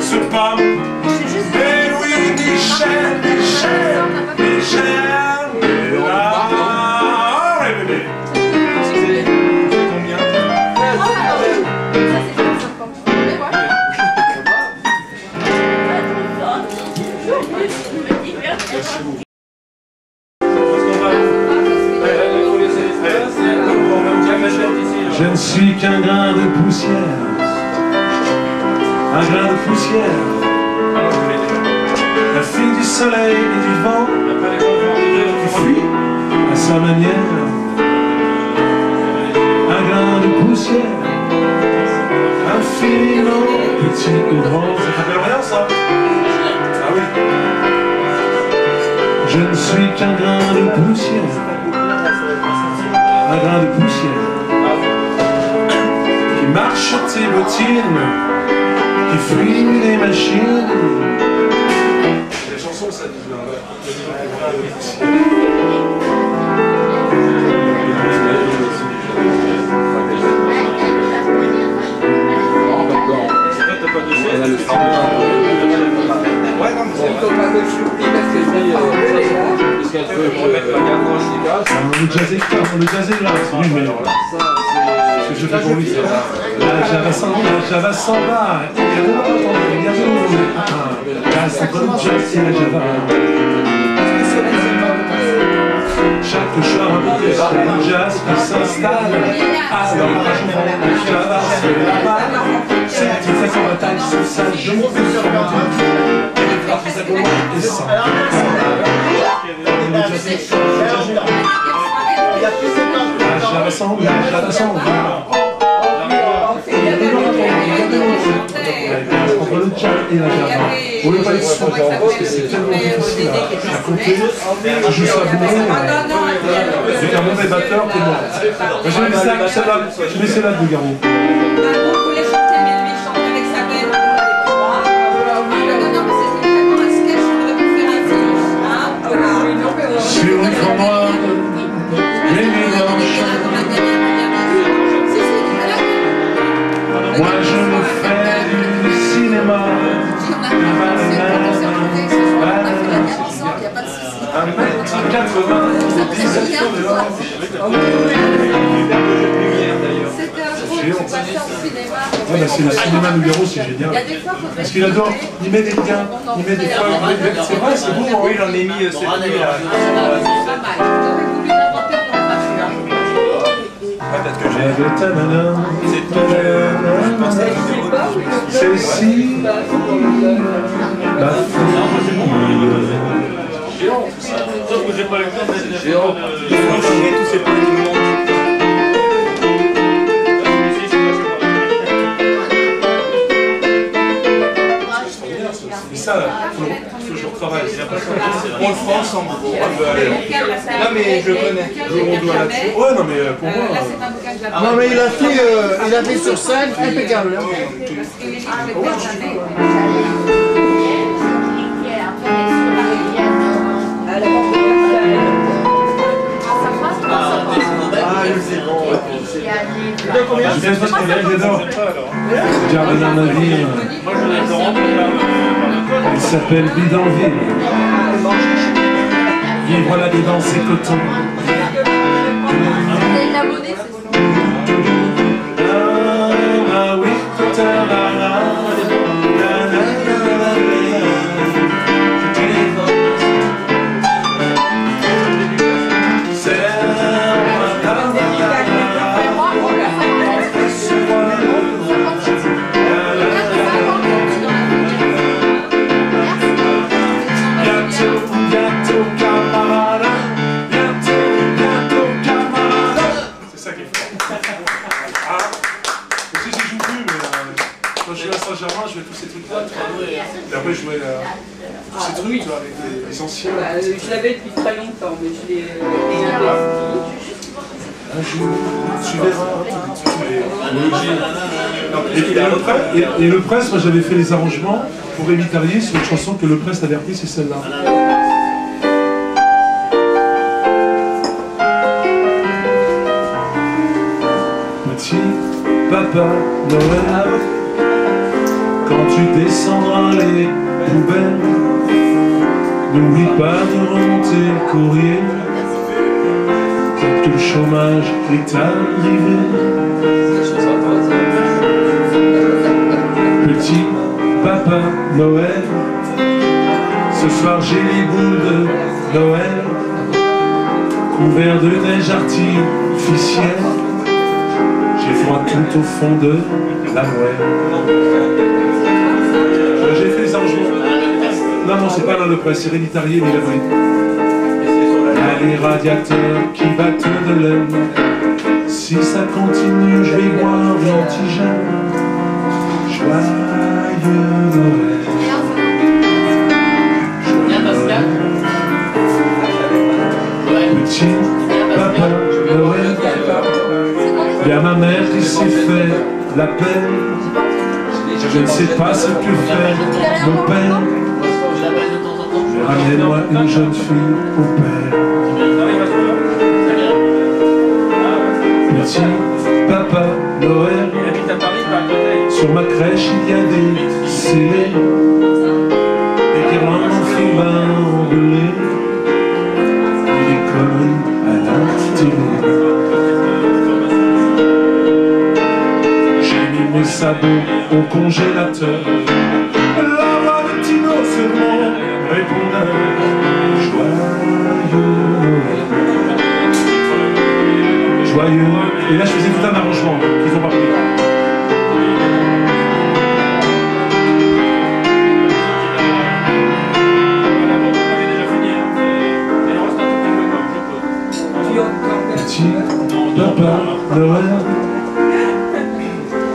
C'est pas mais oui, Michel, ah, ouais, bébé. Combien? Je ne suis qu'un grain de poussière, un grain de poussière, la fille du soleil et du vent, qui fuit à sa manière, un grain de poussière, infiniment petit et grand. Ça t'appelle rien ça? Ah oui. Je ne suis qu'un grain de poussière, un grain de poussière, qui marche sur tes bottines, qui fuit les machines. Les chansons, ça dit bien. Le jazz est clair, le jazz est là, c'est lui le meilleur. Ce que je fais pour lui, c'est la Java Samba. C'est comme le jazz, c'est la Java. Chaque soir, un jazz qui s'installe. Alors, la Java, c'est la balle. C'est la petite façon de taille sur sa joue. Et les frappes, ça commence et ça. Java Samba, Java Samba. Entre le jazz et la Java. On ne veut pas être sûr parce que c'est tellement difficile à compter. Je joue ça bien. C'est qu'un mauvais batteur qui est mort. Je mets celle-là de Garou. Sur l'écran noir, les mélanges. Moi je me fais du cinéma. Un mètre 80. C'est le cinéma Nougaro, c'est génial. Parce qu'il adore, il met des liens, il met des feuilles. C'est vrai, c'est beau. Oui, j'en ai mis cette nuit là. Peut-être que j'ai. C'est si. Géant, tout ça. Sauf que j'ai pas le temps d'être géant. Il faut chier tous ces petits moments. Mais ça, il faut que je retravaille. On le fera ensemble. Non mais je le connais. On doit là-dessus. Ouais, non mais pour moi. Non mais il a fait sur scène impeccable. J'adore. Jardin d'un navire. Il s'appelle Bidonville. Vivre là-dedans, c'est coton. Ah oui, je vais tous ces trucs-là. Et après, je jouais tous ces trucs là, avec les anciens. Je l'avais depuis très longtemps, mais je l'ai un jour, tu verras et le Presse, moi j'avais fait les arrangements pour Rémi Carrier sur une chanson que le Presse avait repris, c'est celle-là. Petit Papa Noël, quand tu descendras les poubelles, n'oublie pas de remonter le courrier. Peut-être que le chômage est arrivé. Petit Papa Noël, ce soir j'ai les boules de Noël couverts de neige artificielle. J'ai froid tout au fond de la moelle. J'ai fait les arrangements. Non, non, c'est pas dans le presse, c'est Réditarié, mais il a pris. Il y a les radiateurs qui battent de l'aile. Si ça continue, je vais boire l'antigène. Joyeux Noël. Petit Papa Noël. Il y a ma mère qui s'est fait la peine. Je ne sais pas ce que fait mon père. Mais ramène-moi une jeune fille au père. Petit Papa Noël. Sur ma crèche il y a des scellés, des guirlandes en fibrin emballées, et des conneries à la télé. J'ai mis mes sabots au congélateur. La voix de Tino sur mon répondeur. Joyeux Noël. Joyeux. Et là je faisais tout un arrangement qu'ils ont pas pris. Papa Noël,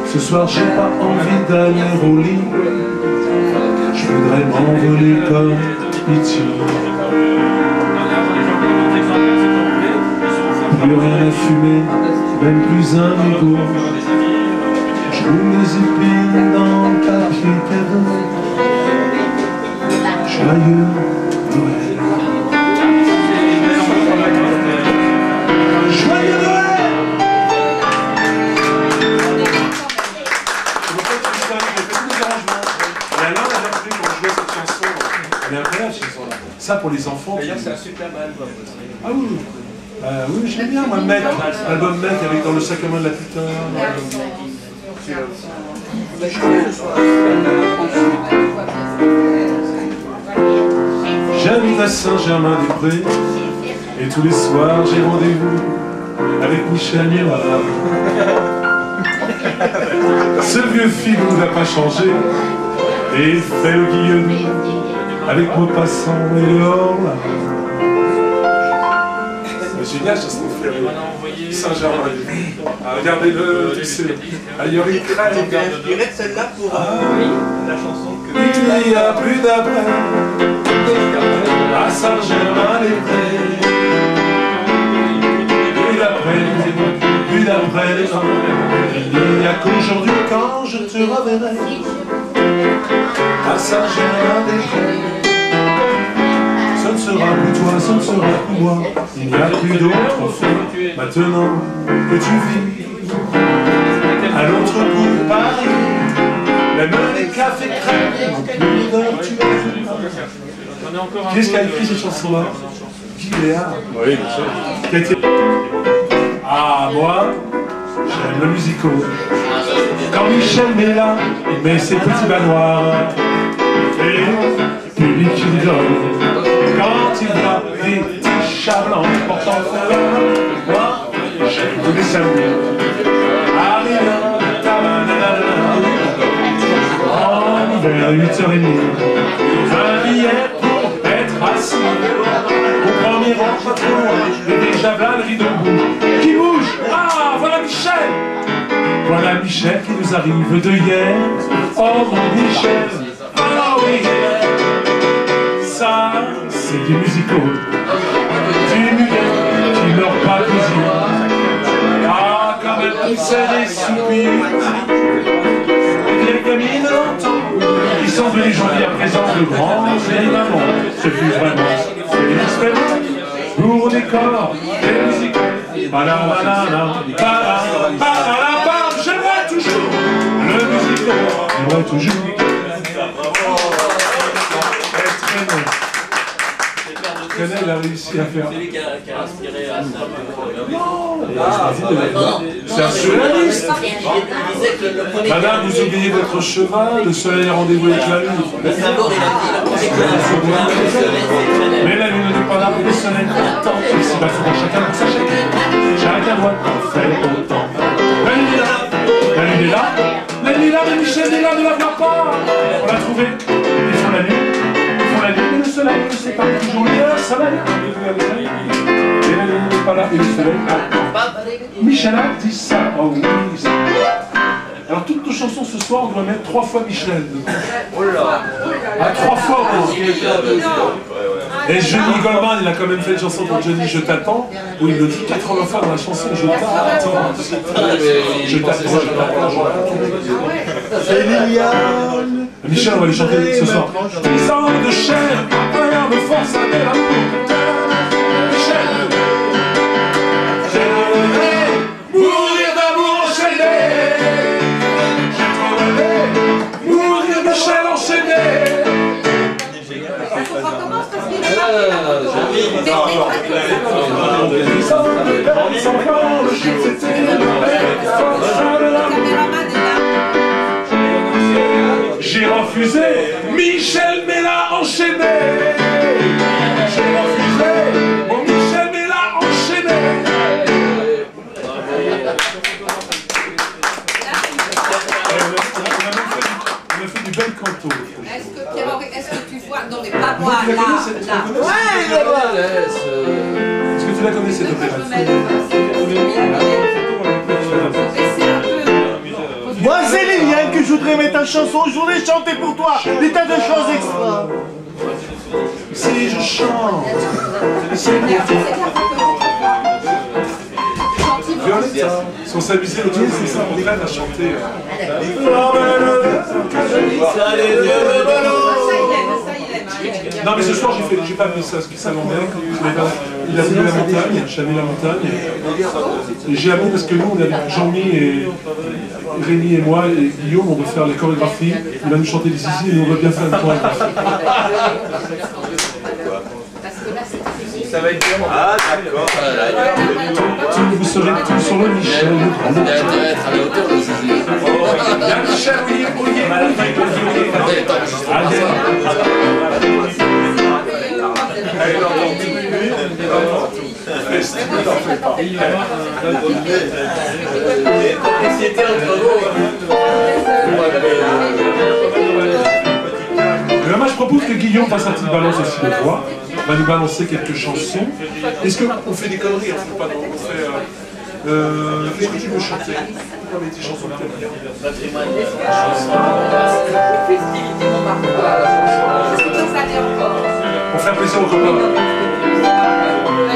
ce soir j'ai pas envie d'aller au lit. Je voudrais m'envoler comme E.T. Plus rien à fumer, même plus un mégot. Je roule les épines dans le papier cadeau. Joyeux Noël. Joyeux Noël. Elle est incroyable cette chanson-là. Ça pour les enfants. D'ailleurs, c'est un super album. Ah oui, oui, j'aime bien, moi, Mec, l'album Mec avec dans le sac à main de la putain. J'habite à Saint-Germain-des-Prés et tous les soirs j'ai rendez-vous avec Michel Miroir. Ce vieux film n'a pas changé et il fait le guillaume avec Maupassant et le hors-là. C'est génial, ça se trouve Saint-Germain-des-Prés. Regardez-le, tu sais. Ailleurs il crève. J'ai bien inspiré de celle-là pour la chanson que... Il n'y a plus d'après à Saint-Germain-des-Prés. Plus d'après les ans. Il n'y a qu'aujourd'hui quand je te reverrai à Saint-Germain-des-Prés. Ce ne sera plus toi, ce ne sera plus moi. Il n'y a plus d'autre fois maintenant que tu vis à l'autre bout de Paris. Même les cafés crèmes n'ont plus d'heure, tu as. Qu'est-ce qu'a écrit cette chanson-là? Guy Léa. Oui, bien sûr. Ah, moi, j'aime le musical. Quand Michel met là, il met ses petits bas noirs. Et le public qui rigole. Quand il voit des petits chats blancs portant fleurs, moi, j'aime tous les samedis. En hiver, 8h30, un billet pour être assis. Au premier rang, pas trop loin, et déjà là le rideau qui bouge. Ah, voilà Michel! Voilà Michel qui nous arrive de hier. Oh mon Michel! Oh oui! Ça, c'est du musical. Du mulet qui meurt pas plaisir. Ah, quand même, il s'est des soupirs. Les gamines l'entendent, qui sont venus joindre à présent de grands et mamans. Ce fut vraiment une expérience pour décor et musique. Je vois toujours le musical. Il aurait toujours. Elle a réussi à faire. C'est lui qui a inspiré à ça. C'est un surréaliste. Madame, vous oubliez votre cheval, le soleil a rendez-vous avec la lune. Mais la lune n'est pas là pour le soleil. C'est pas souvent chacun pour sa chacun doit faire autant. La lune est là. La lune est là. La lune est là, mais Michel est là, ne la voit pas. On l'a trouvé. Ils font la lune. La lune et le soleil, c'est pas toujours le soleil. Et la lune n'est pas là et le soleil. Michel a dit ça. Oh oui, ça. Alors toutes nos chansons ce soir, on doit mettre 3 fois Michel. Oh là. À 3 fois. Et Johnny Goldman, il a quand même fait une chanson pour Johnny, Je t'attends, où il le dit 80 fois dans la chanson, Je t'attends. Je t'attends. C'est Liliane. Michel, on va les chanter ce soir. Des ans de chair, rien de force à l'amour. Michel, j'aimerais mourir d'amour enchaîné. J'aimerais mourir Michel enchaîné. J'ai refusé, Michel Mella enchaîné. J'ai refusé, mon Michel Mella enchaîné. On a fait du bel canto. Est-ce que tu vois, non mais pas moi, là. Ouais, Est-ce que tu la connais cette opération? moi c'est Liliane que je voudrais mettre en chanson, je voudrais chanter pour toi des tas de choses extra. Si je chante, c'est bien. Violetta, si on s'amusait l'autre jour, c'est ça, on traîne à chanter. Non mais ce soir j'ai pas mis ça, ce qui ça l'emmerde. Il a mis la montagne, j'ai mis la montagne. Et j'ai amené parce que nous on a Jean-Mi et Rémi et moi et Guillaume, on veut faire les chorégraphies. Il va nous chanter des zizi et on veut bien faire une chorégraphie. Ça va être bien. Ah d'accord. Vous serez tous sur le Michel. Il a intérêt à être à la hauteur de Zizi. La Michel, oui. Moi je propose que Guillaume fasse un petit balance aussi de voix. On va nous balancer quelques chansons. Est-ce qu'on fait des conneries? On fait pas non, on fait... Qu'est-ce que tu veux chanter? On met des chansons de pour faire plaisir aux copains.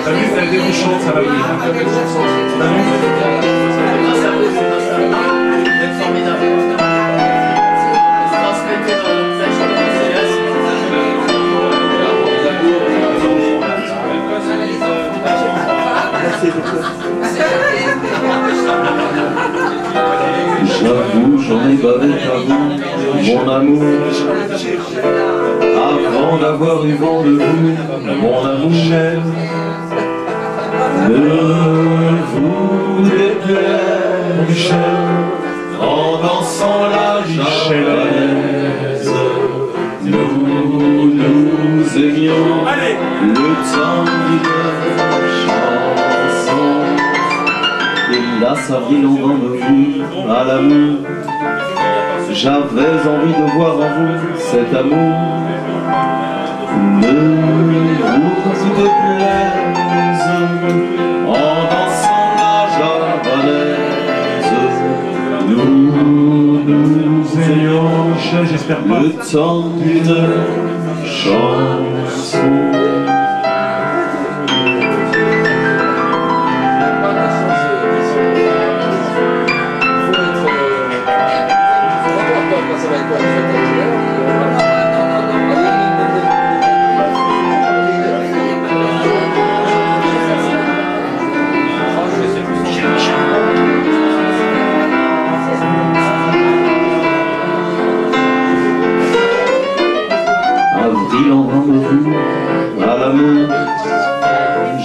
T'as vu, elle est dérouchante, ça va venir. J'avoue, j'en ai bavé à vous, mon amour. Avant d'avoir eu vent de vous, mon amour. Ne vous déplaise, Michel, en dansant la javanaise. Nous nous aimions le temps d'une chanson. Et là, sa vie en me vous à l'amour. J'avais envie de voir en vous cet amour. Ne vous déplaise, en dansant la javanaise. Nous nous aimions, j'espère pas, le temps d'une chanson. vous, à l'amour.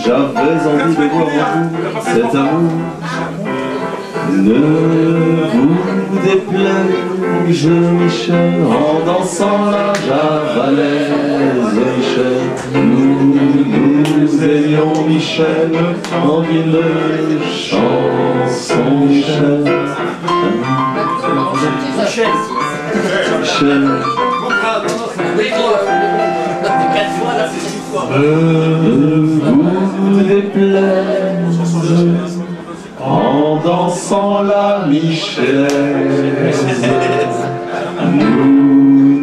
J'avais envie de voir en vous cet amour. Ne vous déplaise, Michel, en dansant la javalaise, Michel. Nous aimions Michel, en mille chansons, Michel. Michel. Ne vous déplaise, en dansant la Michelaise,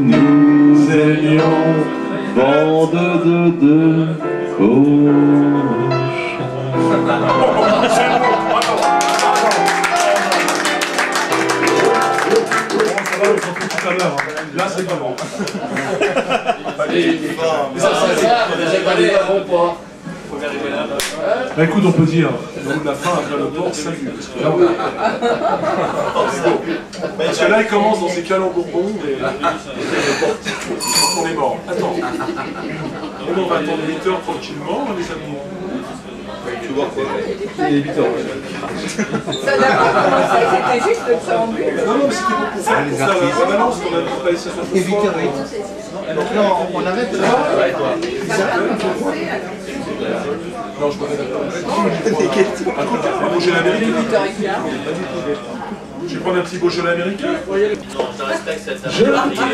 nous aimions bande de cochons. Tout à l'heure, là c'est comment? Ça j'ai pas des bons pas. Bah écoute, on peut dire, la fin après le port, salut. Parce que là, il commence dans ses calons bourbons et on est mort. Attends. On va attendre 8 heures tranquillement, les amis. Tu vois quoi? Il est 8 heures. Ça n'a pas commencé, c'était juste le préambule. Non, mais c'était pour faire la balance qu'on a pas essayé de faire. Et 8 heures, oui. Donc là, on arrête là. Non, je connais pas. Un Beaujolais américain. Je vais prendre un petit Beaujolais américain. J'ai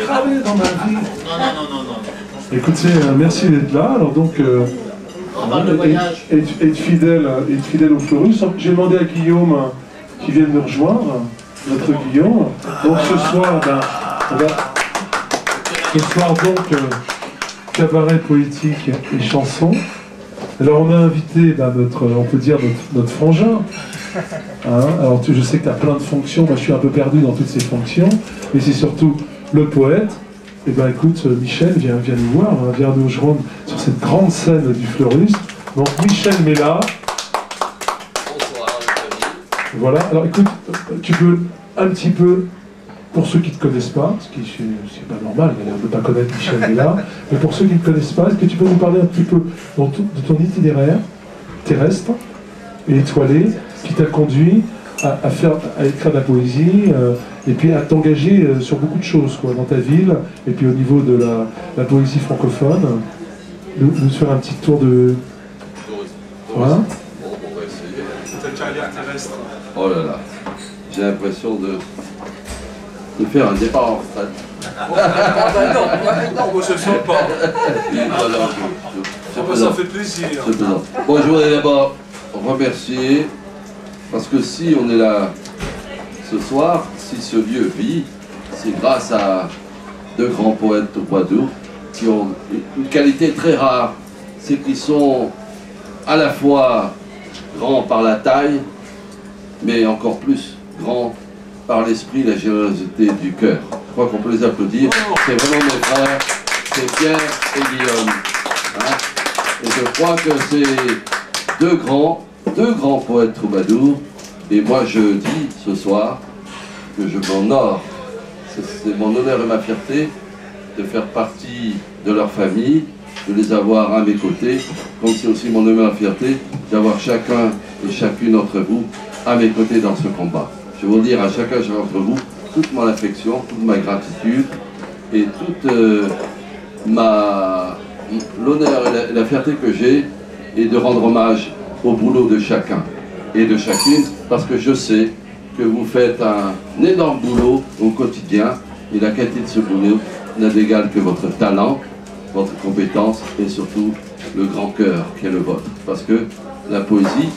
travaillé dans ma vie. Non. Écoutez, merci d'être là. Alors donc, être fidèle au Fleurus. J'ai demandé à Guillaume qui vienne nous rejoindre, notre Guillaume. Donc ce soir, cabaret poétique et chanson. Alors on a invité on peut dire notre frangin. Hein, alors je sais que tu as plein de fonctions, moi je suis un peu perdu dans toutes ces fonctions, mais c'est surtout le poète. Et ben écoute, Michel, viens nous voir, hein, viens nous rejoindre sur cette grande scène du Fleurus. Donc Michel Mella. Bonsoir, les amis. Voilà, alors écoute, tu peux un petit peu, pour ceux qui ne te connaissent pas, ce qui c'est pas normal, on ne peut pas connaître Michel Mella, mais pour ceux qui ne te connaissent pas, est-ce que tu peux nous parler un petit peu de ton itinéraire terrestre et étoilé qui t'a conduit à écrire de la poésie et puis à t'engager sur beaucoup de choses quoi, dans ta ville et puis au niveau de la poésie francophone. Nous faire un petit tour de... Voilà. Bon, on va essayer. Ta carrière terrestre. Oh là là, j'ai l'impression de faire un départ en retraite. Non, moi je ne sens pas. Ça fait plaisir. Bon, je voudrais d'abord remercier, parce que si on est là ce soir, si ce lieu vit, c'est grâce à deux grands poètes au Poitou qui ont une qualité très rare, c'est qu'ils sont à la fois grands par la taille, mais encore plus grands par l'esprit, la générosité du cœur. Je crois qu'on peut les applaudir. C'est vraiment mes frères, c'est Pierre et Guillaume. Hein? Et je crois que c'est deux grands poètes troubadours. Et moi je dis ce soir que je m'honore. C'est mon honneur et ma fierté de faire partie de leur famille, de les avoir à mes côtés, comme c'est aussi mon honneur et ma fierté d'avoir chacun et chacune d'entre vous à mes côtés dans ce combat. Je veux dire à chacun d'entre vous toute mon affection, toute ma gratitude et toute l'honneur et la fierté que j'ai et de rendre hommage au boulot de chacun et de chacune, parce que je sais que vous faites un énorme boulot au quotidien et la qualité de ce boulot n'a d'égal que votre talent, votre compétence et surtout le grand cœur qui est le vôtre. Parce que la poésie,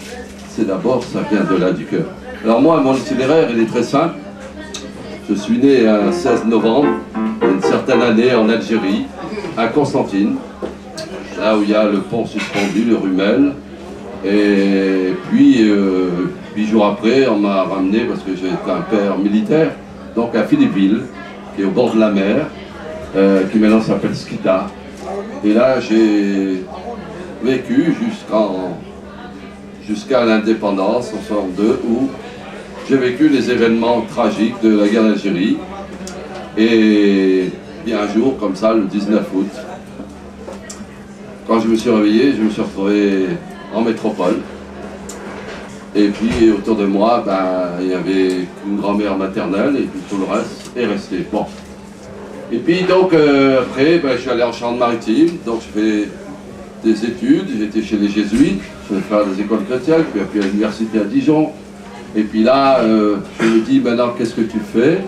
c'est d'abord, ça vient de là du cœur. Alors moi, mon itinéraire, il est très simple. Je suis né un 16 novembre, une certaine année en Algérie, à Constantine, là où il y a le pont suspendu, le Rumel. Et puis, 8 jours après, on m'a ramené, parce que j'étais un père militaire, donc à Philippeville, qui est au bord de la mer, qui maintenant s'appelle Skita. Et là, j'ai vécu jusqu'à l'indépendance en 1962, où j'ai vécu les événements tragiques de la guerre d'Algérie. Et bien un jour, comme ça, le 19 août quand je me suis réveillé, je me suis retrouvé en métropole. Et puis autour de moi, ben, il y avait une grand-mère maternelle et puis tout le reste est resté. Bon. Et puis donc après, ben, je suis allé en Charente-Maritime, donc je fais des études, j'étais chez les Jésuites, je vais faire des écoles chrétiennes, puis à l'université à Dijon. Et puis là, je me dis, maintenant, qu'est-ce que tu fais?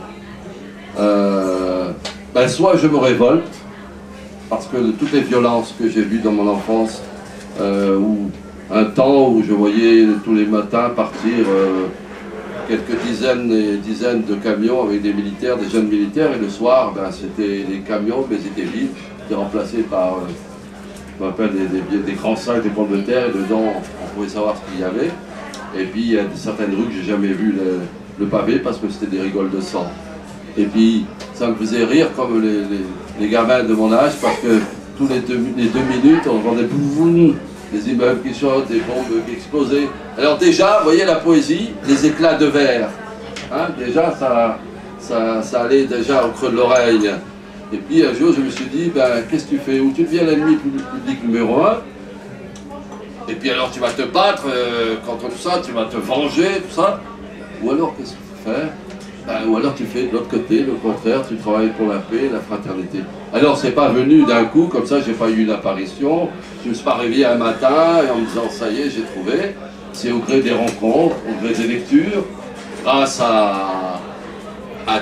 Ben, soit je me révolte, parce que de toutes les violences que j'ai vues dans mon enfance, où un temps où je voyais tous les matins partir quelques dizaines et dizaines de camions avec des militaires, des jeunes militaires, et le soir, ben, c'était les camions, mais ils étaient vides, étaient remplacés par ce qu'on appelle des grands sacs, des pommes de terre, et dedans, on pouvait savoir ce qu'il y avait. Et puis, il y a certaines rues que j'ai jamais vu le pavé, parce que c'était des rigoles de sang. Et puis, ça me faisait rire comme les gamins de mon âge, parce que tous les deux minutes, on entendait boum, des immeubles qui sautent, des bombes qui explosaient. Alors déjà, vous voyez la poésie, les éclats de verre. Hein, déjà, ça allait déjà au creux de l'oreille. Et puis un jour, je me suis dit, ben, qu'est-ce que tu fais? Ou tu deviens l'ennemi public numéro 1, et puis alors tu vas te battre contre tout ça, tu vas te venger, tout ça. Ou alors, qu'est-ce que tu fais? Ben, ou alors tu fais de l'autre côté, le contraire, tu travailles pour la paix, la fraternité. Alors c'est pas venu d'un coup, comme ça, j'ai pas eu une apparition, je me suis pas réveillé un matin et en me disant ça y est, j'ai trouvé. C'est au gré des rencontres, au gré des lectures, grâce à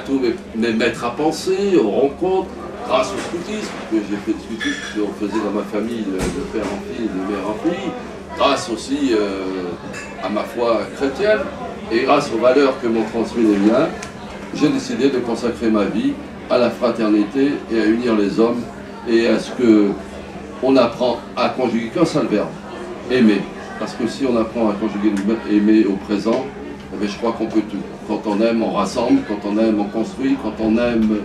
tous mes maîtres à penser, aux rencontres, grâce au scoutisme, que j'ai fait du scoutisme, qu'on faisait dans ma famille de père en fille, de mère en fille, grâce aussi à ma foi chrétienne, et grâce aux valeurs que m'ont transmis les miens, j'ai décidé de consacrer ma vie à la fraternité et à unir les hommes et à ce que on apprend à conjuguer qu'un seul verbe, aimer. Parce que si on apprend à conjuguer aimer au présent, eh bien, je crois qu'on peut tout. Quand on aime, on rassemble, quand on aime, on construit, quand on aime,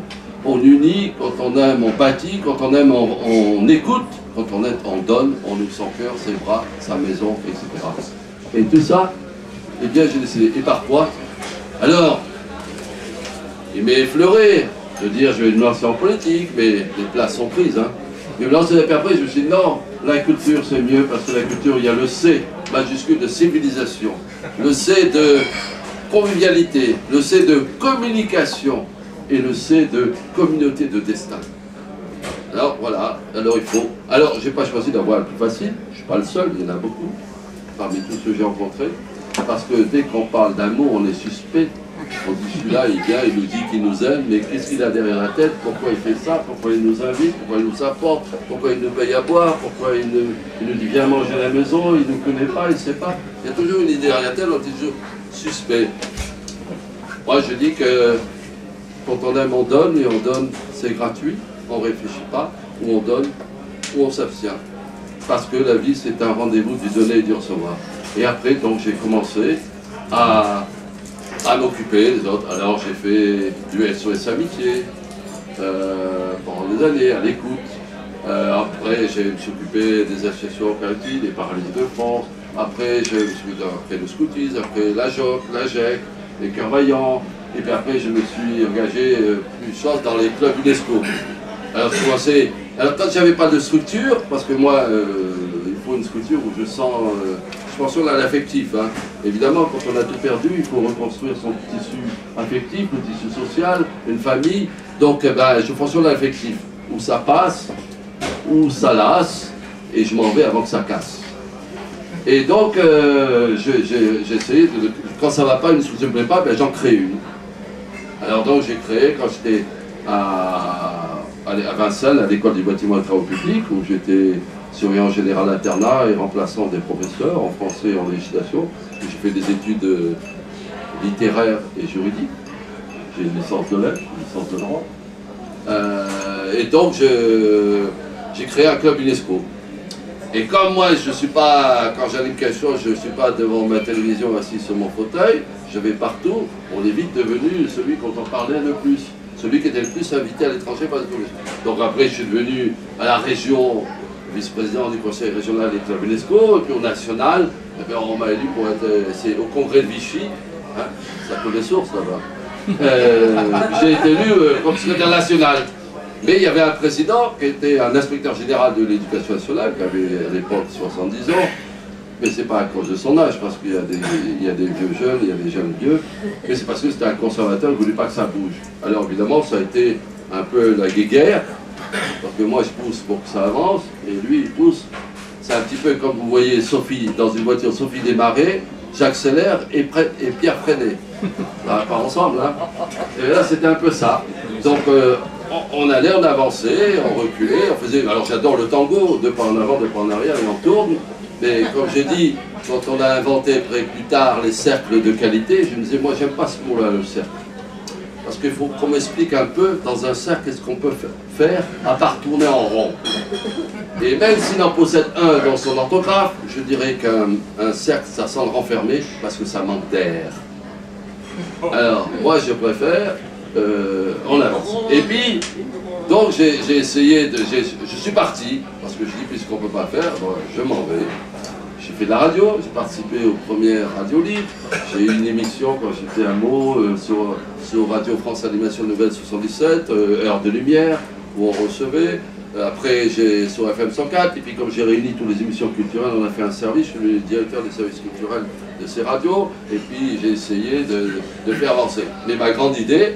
on unit, quand on aime, on bâtit, quand on aime, on écoute, quand on aime, on donne, on ouvre son cœur, ses bras, sa maison, etc. Et tout ça, eh bien, j'ai décidé. Et par quoi? Alors, il m'est effleuré de dire je vais me lancer en politique, mais les places sont prises. Hein. Je vais me lancer, et puis après je me suis dit non, la culture c'est mieux, parce que la culture, il y a le C majuscule de civilisation, le C de convivialité, le C de communication et le C de communauté de destin. Alors voilà, alors il faut. Alors j'ai pas choisi d'avoir le plus facile, je suis pas le seul, il y en a beaucoup, parmi tous ceux que j'ai rencontrés, parce que dès qu'on parle d'amour, on est suspect. On dit celui-là, il vient, il nous dit qu'il nous aime, mais qu'est-ce qu'il a derrière la tête? Pourquoi il fait ça? Pourquoi il nous invite? Pourquoi il nous apporte? Pourquoi il nous paye à boire? Pourquoi il nous dit viens manger à la maison? Il ne nous connaît pas, il ne sait pas. Il y a toujours une idée derrière la tête, on est toujours suspect. Moi je dis que quand on aime, on donne, et on donne, c'est gratuit, on ne réfléchit pas, ou on donne, ou on s'abstient. Parce que la vie, c'est un rendez-vous du donner et du recevoir. Et après, donc, j'ai commencé à m'occuper des autres. Alors j'ai fait du SOS Amitié pendant des années, à l'écoute. Après je me suis occupé des associations caritatives, des paralysés de France. Après je me suis fait le scoutisme, après la JOC, la GEC, les cœurs vaillants. Et puis après je me suis engagé plus chose dans les clubs UNESCO. Alors je commençais. Alors quand j'avais pas de structure, parce que moi il faut une structure où je sens je fonctionne à l'affectif. Hein. Évidemment, quand on a tout perdu, il faut reconstruire son tissu affectif, le tissu social, une famille. Donc, ben, je fonctionne à l'affectif, où ça passe, où ça lasse, et je m'en vais avant que ça casse. Et donc, j'ai essayé, quand ça ne va pas, une structure ne me plaît pas, ben, j'en crée une. Alors donc, j'ai créé, quand j'étais à Vincennes, à l'école du bâtiment et travaux publics, où j'étais surveillant général d'internat et remplaçant des professeurs en français et en législation. J'ai fait des études littéraires et juridiques. J'ai une licence de lettres, une licence de droit. Et donc j'ai créé un club UNESCO. Et comme moi je ne suis pas, quand j'anime quelque chose, je ne suis pas devant ma télévision assis sur mon fauteuil, je vais partout, on est vite devenu celui dont on parlait le plus. Celui qui était le plus invité à l'étranger par les touristes. Donc après je suis devenu à la région vice-président du conseil régional des clubs UNESCO, et puis au national, et bien on m'a élu pour être au congrès de Vichy, hein, ça coule les sources là-bas. J'ai été élu comme secrétaire national. Mais il y avait un président qui était un inspecteur général de l'éducation nationale, qui avait à l'époque 70 ans, mais c'est pas à cause de son âge, parce qu'il y a des vieux jeunes, il y a des jeunes vieux, mais c'est parce que c'était un conservateur, il ne voulait pas que ça bouge. Alors évidemment, ça a été un peu la guéguerre, parce que moi je pousse pour que ça avance, et lui il pousse. C'est un petit peu comme vous voyez Sophie, dans une voiture, Sophie démarrer, j'accélère et Pierre freiner. Pas ensemble, hein. Et là c'était un peu ça. Donc on allait, on avançait, on reculait, on faisait... Alors j'adore le tango, deux pas en avant, deux pas en arrière, et on tourne. Mais comme j'ai dit, quand on a inventé plus tard les cercles de qualité, je me disais, moi j'aime pas ce mot-là, le cercle. Parce qu'il faut qu'on m'explique un peu, dans un cercle, qu'est-ce qu'on peut faire, à part tourner en rond. Et même s'il en possède un dans son orthographe, je dirais qu'un cercle, ça sent le renfermer, parce que ça manque d'air. Alors, moi je préfère, on avance. Et puis, donc j'ai essayé, je suis parti, parce que je dis, puisqu'on ne peut pas faire, bon, je m'en vais. J'ai fait de la radio, j'ai participé aux premières radios libres, j'ai eu une émission quand j'étais à Meaux sur Radio France Animation Nouvelle 77, Heure de Lumière, où on recevait. Après j'ai sur FM 104, et puis comme j'ai réuni toutes les émissions culturelles, on a fait un service, je suis le directeur des services culturels de ces radios, et puis j'ai essayé de faire avancer. Mais ma grande idée,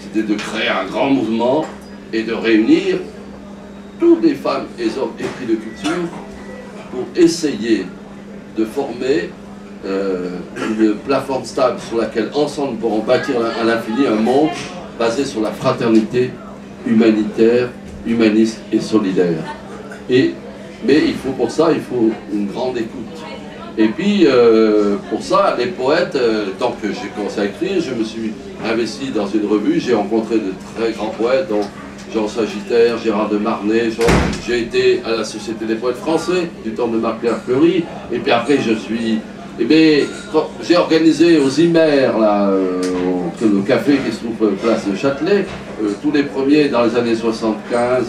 c'était de créer un grand mouvement et de réunir toutes les femmes et hommes épris de culture pour essayer de former une plateforme stable sur laquelle ensemble nous pourrons bâtir à l'infini un monde basé sur la fraternité humanitaire, humaniste et solidaire. Mais pour ça, il faut une grande écoute. Et puis, pour ça, les poètes, tant que j'ai commencé à écrire, je me suis investi dans une revue, j'ai rencontré de très grands poètes, dont Jean Sagittaire, Gérard de Marnay, j'ai été à la Société des poètes français, du temps de Marc-Pierre Fleury, et puis après j'ai organisé aux Imères, là, le café qui se trouve place de Châtelet, tous les premiers dans les années 75,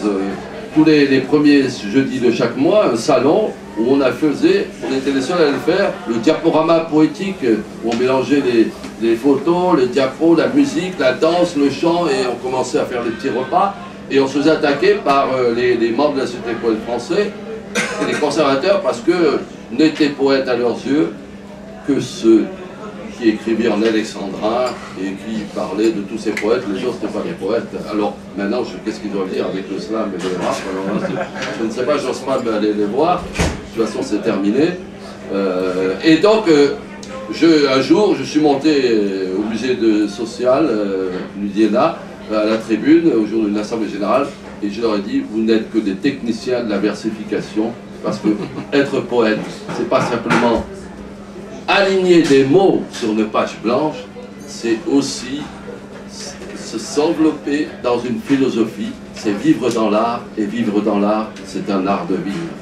tous les premiers jeudis de chaque mois, un salon où on était les seuls à le faire, le diaporama poétique, où on mélangeait les photos, les diapos, la musique, la danse, le chant, et on commençait à faire des petits repas. Et on se faisait attaquer par les membres de la Société des poètes français et les conservateurs, parce que n'étaient poètes à leurs yeux que ceux qui écrivaient en alexandrin et qui parlaient de tous ces poètes. Les autres n'étaient pas des poètes. Alors maintenant, qu'est-ce qu'ils doivent dire avec le slam et le rap? Alors, je ne sais pas, j'ose pas aller les voir. De toute façon, c'est terminé. Et donc, un jour, je suis monté au musée social, Ludiena, à la tribune, au jour d'une assemblée générale, et je leur ai dit, vous n'êtes que des techniciens de la versification, parce que être poète, c'est pas simplement aligner des mots sur une page blanche, c'est aussi s'envelopper dans une philosophie, c'est vivre dans l'art, et vivre dans l'art, c'est un art de vivre.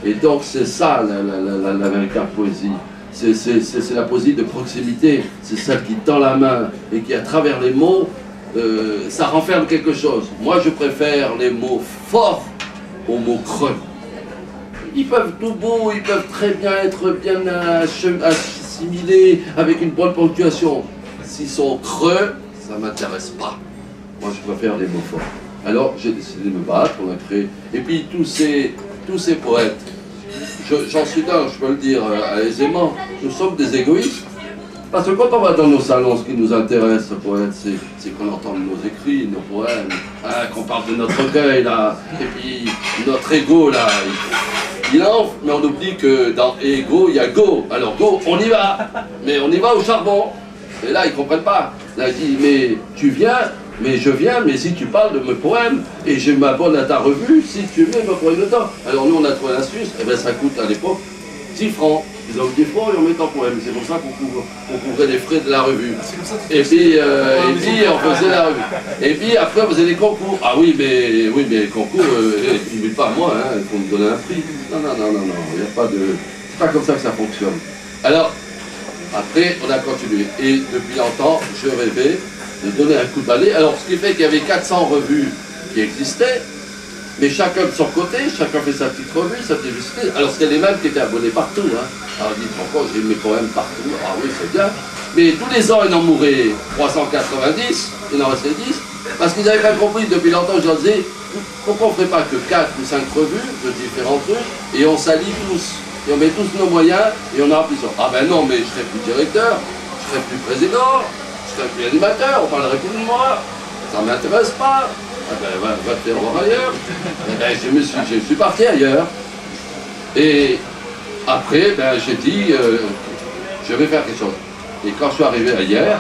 Et donc c'est ça la véritable poésie. C'est la poésie de proximité, c'est celle qui tend la main et qui, à travers les mots, ça renferme quelque chose. Moi, je préfère les mots forts aux mots creux. Ils peuvent tout beaux, ils peuvent très bien être bien assimilés avec une bonne ponctuation. S'ils sont creux, ça ne m'intéresse pas. Moi, je préfère les mots forts. Alors, j'ai décidé de me battre, on a créé... Et puis, tous ces poètes, j'en suis d'un, je peux le dire aisément, nous sommes des égoïstes. Parce que quand on va dans nos salons, ce qui nous intéresse, poète, c'est qu'on entend nos écrits, nos poèmes, hein, qu'on parle de notre recueil, là, et puis notre ego, là, il enfle, mais on oublie que dans ego, il y a go. Alors go, on y va, mais on y va au charbon. Et là, ils ne comprennent pas. Là, ils disent, mais tu viens, mais je viens, mais si tu parles de mes poèmes, et je m'abonne à ta revue, si tu veux, me prendre le temps. Alors nous, on a trouvé l'astuce, et bien ça coûte à l'époque 10 francs. Ils ont 10 francs et on met en poème. C'est pour ça qu'on couvrait les frais de la revue. Et puis on faisait la revue. Et puis après on faisait des concours. Ah oui, mais les concours, ils ne mettent pas moi, hein, il faut me donner un prix. Non, il n'y a pas de. C'est pas comme ça que ça fonctionne. Alors, après, on a continué. Et depuis longtemps, je rêvais de donner un coup de balai. Alors, ce qui fait qu'il y avait 400 revues qui existaient. Mais chacun de son côté, chacun fait sa petite revue, sa petite visite. Alors c'était les mêmes qui étaient abonnés partout. Hein. Alors dites pourquoi j'ai mes poèmes partout. Ah oui, c'est bien. Mais tous les ans, il en mourait 390, il en restait 10, parce qu'ils n'avaient pas compris depuis longtemps. Je leur disais, pourquoi on ne ferait pas que 4 ou 5 revues de différents trucs, et on s'allie tous, et on met tous nos moyens, et on aura plus. Ah ben non, mais je serai plus directeur, je serai plus président, je serai plus animateur, on parlerait plus de moi, ça ne m'intéresse pas. Ah ben va te faire voir ailleurs. Eh ben, je suis parti ailleurs. Et après, ben, j'ai dit, je vais faire quelque chose. Et quand je suis arrivé hier,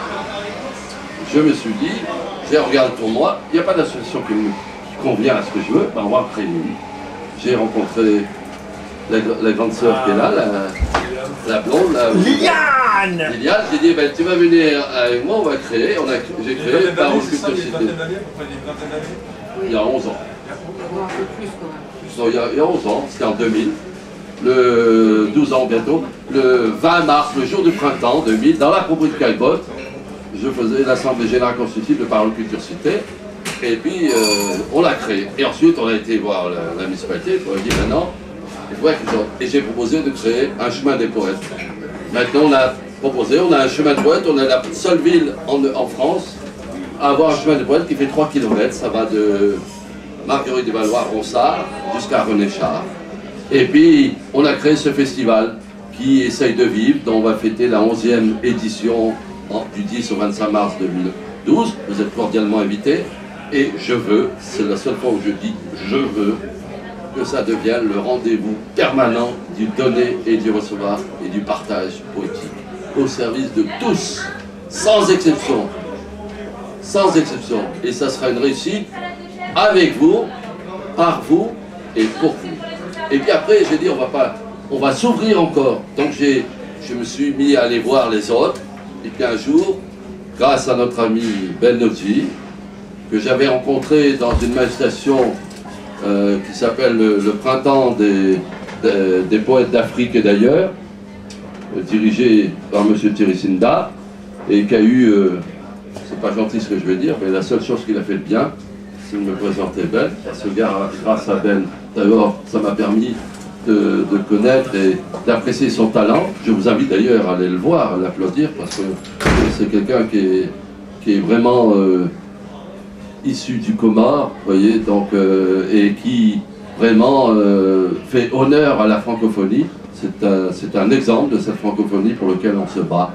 je me suis dit, j'ai regardé pour moi, il n'y a pas d'association qui me convient à ce que je veux, ben on va en créer une. J'ai rencontré la grande sœur qui est là, la blonde. Liliane! Liliane, j'ai dit, ben, tu vas venir avec moi, on va créer. J'ai créé Parole Culture Cité. Il y a 11 ans. Un peu plus quand même. Non, il y a 11 ans, c'était en 2000. Le 12 ans bientôt, le 20 mars, le jour du printemps 2000, dans la propriété de Caillebotte, je faisais l'Assemblée Générale Constitutive de Parole Culture Cité, et puis on l'a créé. Et ensuite, on a été voir la municipalité, on a dit maintenant, il faudrait quelque chose. Et j'ai proposé de créer un chemin des poètes. Maintenant, on a proposé, on a un chemin de poètes, on est la seule ville en France à avoir un chemin de poètes qui fait 3 km, ça va de Marguerite de Valois-Ronsard jusqu'à René Char. Et puis, on a créé ce festival qui essaye de vivre, dont on va fêter la 11e édition du 10 au 25 mars 2012. Vous êtes cordialement invités. Et je veux, c'est la seule fois où je dis je veux, que ça devienne le rendez-vous permanent du donner et du recevoir et du partage poétique, au service de tous, sans exception. Sans exception. Et ça sera une réussite avec vous, par vous et pour vous. Et puis après, j'ai dit, on va s'ouvrir encore. Donc je me suis mis à aller voir les autres. Et puis un jour, grâce à notre ami Ben Noti, que j'avais rencontré dans une manifestation qui s'appelle le Printemps des poètes d'Afrique et d'ailleurs, dirigé par M. Thierry Sinda, et qui a eu, c'est pas gentil ce que je vais dire, mais la seule chose qu'il a fait de bien, c'est de me présenter Ben, parce que grâce à Ben, d'abord, ça m'a permis de connaître et d'apprécier son talent. Je vous invite d'ailleurs à aller le voir, à l'applaudir, parce que c'est quelqu'un qui est vraiment issu du Comore, vous voyez, donc, et qui vraiment fait honneur à la francophonie. C'est un exemple de cette francophonie pour laquelle on se bat.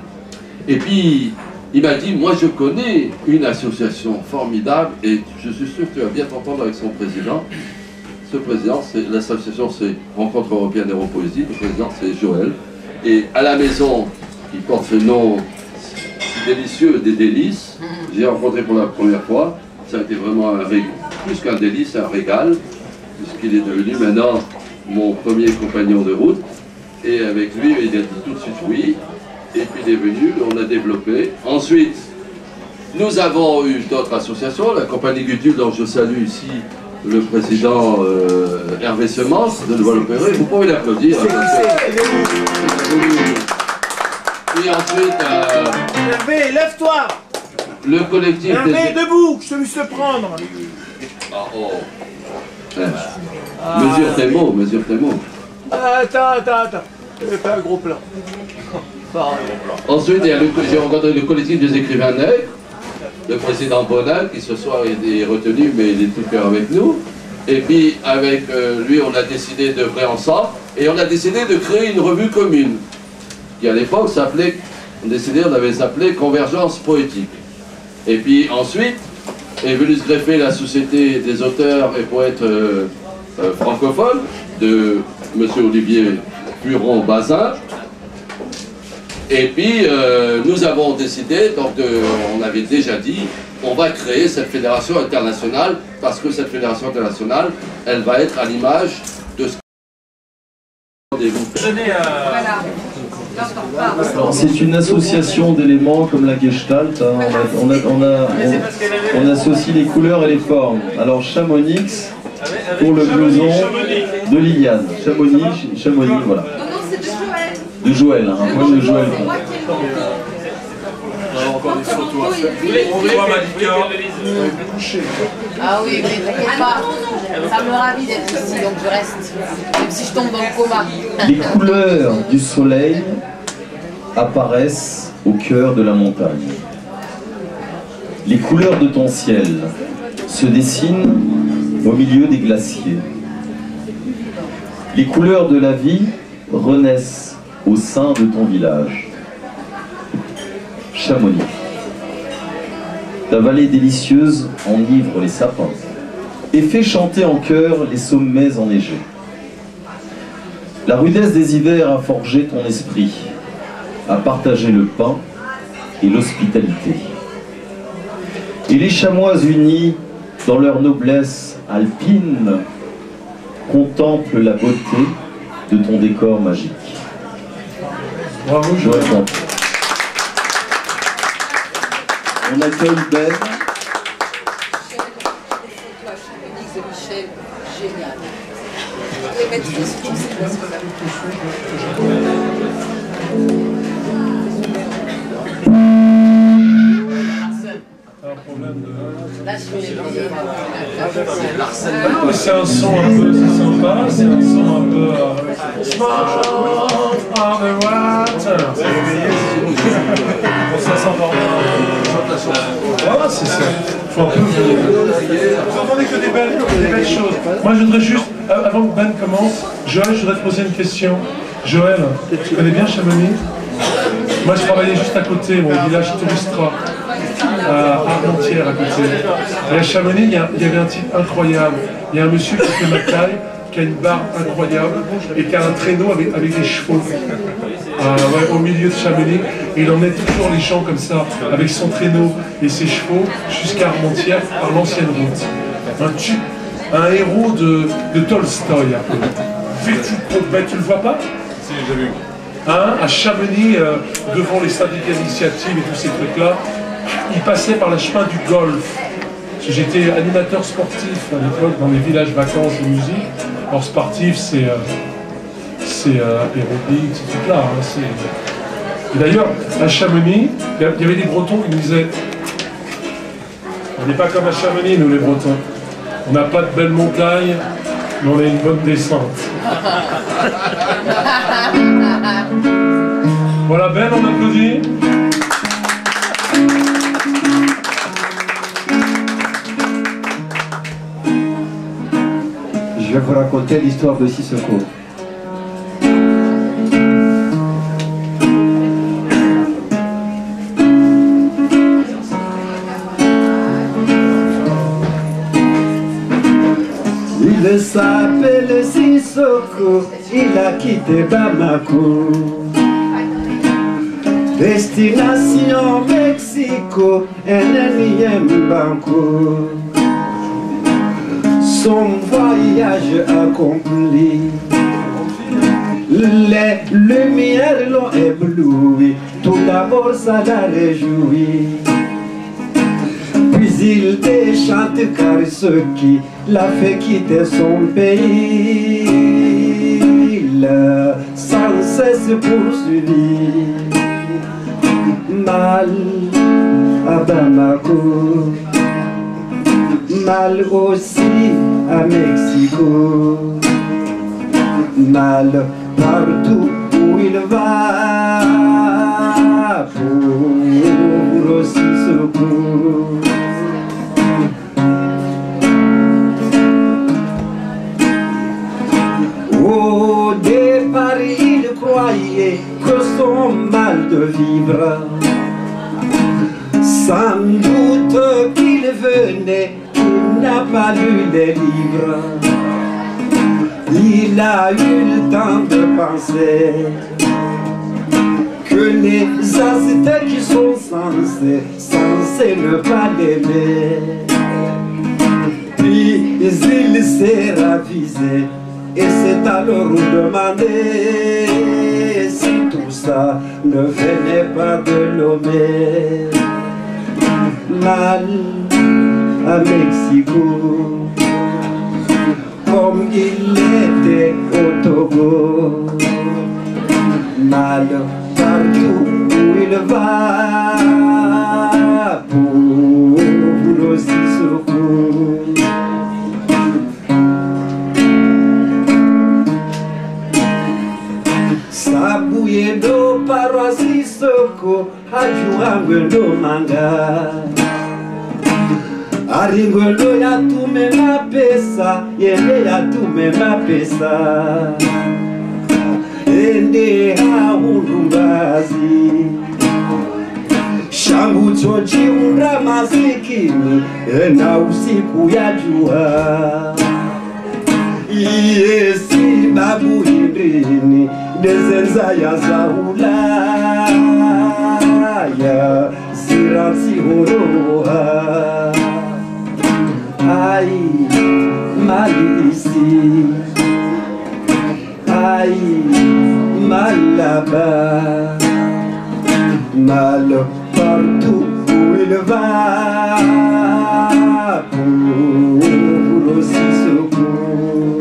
Et puis, il m'a dit, moi je connais une association formidable et je suis sûr que tu vas bien t'entendre avec son président. Ce président, l'association c'est Rencontre Européenne d'Héropoésie, le président c'est Joël. Et à la maison, qui porte ce nom si délicieux des délices, j'ai rencontré pour la première fois, ça a été vraiment un régal, plus qu'un délice, un régal, puisqu'il est devenu maintenant mon premier compagnon de route. Et avec lui, il a dit tout de suite oui. Et puis il est venu, on a développé. Ensuite, nous avons eu d'autres associations, la compagnie Gutule, dont je salue ici le président Hervé Semence de Levallois-Perret. Vous pouvez l'applaudir. Puis ensuite, Hervé, lève-toi! le collectif Hervé, des... debout, je te laisse le prendre. Ah, oh. Mesure tes mots, mesure tes mots. Attends. Fais pas un gros plan. Ensuite, j'ai rencontré le collectif des écrivains nègres, le président Bonal, qui ce soir est retenu, mais il est tout cœur avec nous. Et puis, avec lui, on a décidé d'œuvrer ensemble, et on a décidé de créer une revue commune, qui à l'époque s'appelait, on avait s'appelé Convergence Poétique. Et puis ensuite, est venue se greffer la Société des auteurs et poètes francophones, de M. Olivier Puron-Bazin. Et puis, nous avons décidé, donc on avait déjà dit, on va créer cette fédération internationale, parce que cette fédération internationale, elle va être à l'image de ce Voilà. C'est une association d'éléments comme la Gestalt. Hein. On associe les couleurs et les formes. Alors Chamonix pour le blouson de Liliane. Chamonix, voilà. Non, c'est de Joël. De Joël, hein. Moi de Joël. C'est moi qui ai le manteau. Encore des photos à faire. On voit Malika. Ah oui, mais t'inquiète pas. Ça me ravit d'être ici, donc je reste. Même si je tombe dans le coma. Les couleurs du soleil apparaissent au cœur de la montagne. Les couleurs de ton ciel se dessinent au milieu des glaciers. Les couleurs de la vie renaissent au sein de ton village. Chamonix. Ta vallée délicieuse enivre les sapins et fait chanter en chœur les sommets enneigés. La rudesse des hivers a forgé ton esprit, a partagé le pain et l'hospitalité. Et les chamois unis dans leur noblesse alpine contemplent la beauté de ton décor magique. Bravo, Je réponds. On accueille Ben. de Michel, génial. Vous pouvez mettre des sous, c'est parce que là, je vais c'est un son un peu sympa, c'est un son un peu Small on the water. Bon, ça s'entend bien. Ah, c'est ça. Faut un peu. Vous entendez que des belles choses. Moi, je voudrais juste, avant que Ben commence, Joël, je voudrais te poser une question. Joël, tu connais bien Chamonix? Moi, je travaillais juste à côté, mon village Touristra, à Armentières à côté. Et à Chamonix, il y avait un type incroyable. Il y a un monsieur qui fait ma taille, qui a une barbe incroyable et qui a un traîneau avec des chevaux ouais, au milieu de Chamonix. Et il emmenait toujours les gens comme ça, avec son traîneau et ses chevaux, jusqu'à Armentières par l'ancienne route. Un héros de Tolstoï, un peu. Tu le vois pas? Si, j'ai vu. Hein, à Chamonix, devant les syndicats d'initiative et tous ces trucs-là, il passait par le chemin du golf. J'étais animateur sportif à l'époque dans les villages vacances et musique. Alors sportif, c'est aérobic, ces trucs-là. Hein, et d'ailleurs, à Chamonix, il y avait des Bretons qui me disaient « On n'est pas comme à Chamonix, nous les Bretons. On n'a pas de belles montagnes, mais on a une bonne descente. » Voilà, Ben, on applaudit. Je vais vous raconter l'histoire de Sissoko. Il s'appelle Sissoko, il a quitté Bamako. Destination Mexico, un Banco. Son voyage accompli, les lumières l'ont ébloui, tout d'abord ça l'a réjoui. Puis il déchante car ce qui l'a fait quitter son pays, l'a sans cesse poursuivi. Mal à Bamako, mal aussi à Mexico, mal partout où il va, pour aussi secours. Au départ, il croyait que son mal de vivre, sans doute qu'il venait, il n'a pas lu les livres. Il a eu le temps de penser que les Aztèques sont censés ne pas l'aimer. Puis il s'est ravisé et s'est alors demandé si tout ça ne venait pas de l'homme. Mal à Mexico, comme il était au Togo, mal partout où il va, pour aussi secours. Sa bouillée d'eau par Sissoko hajuangwendo manga aringwendo yatume mapesa yende yatume mapesa ende haurumbazi shangu chochiunda masikini ena usiku ya jua iye si babu hindrini dezenza ya zaulaya siransi horoha ai malisi ai malaba mal partout où il va pour aussi secours.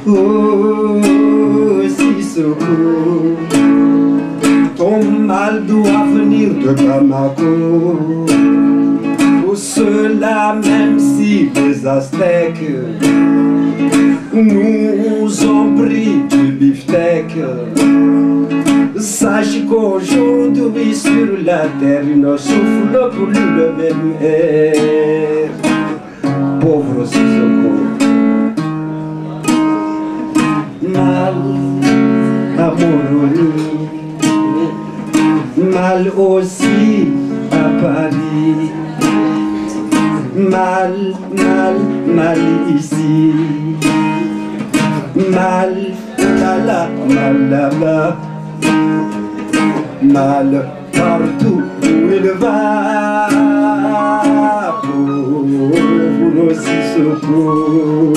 Oh, si secours, ton mal doit venir de Bamako. Pour cela, même si les Aztèques nous ont pris du beefsteak, sache qu'aujourd'hui sur la terre, il ne souffle plus le même air. Pauvre Sissoko. Mal amoureux, mal aussi à Paris, mal ici, mal là-bas, mal partout où il va, pour aussi secours.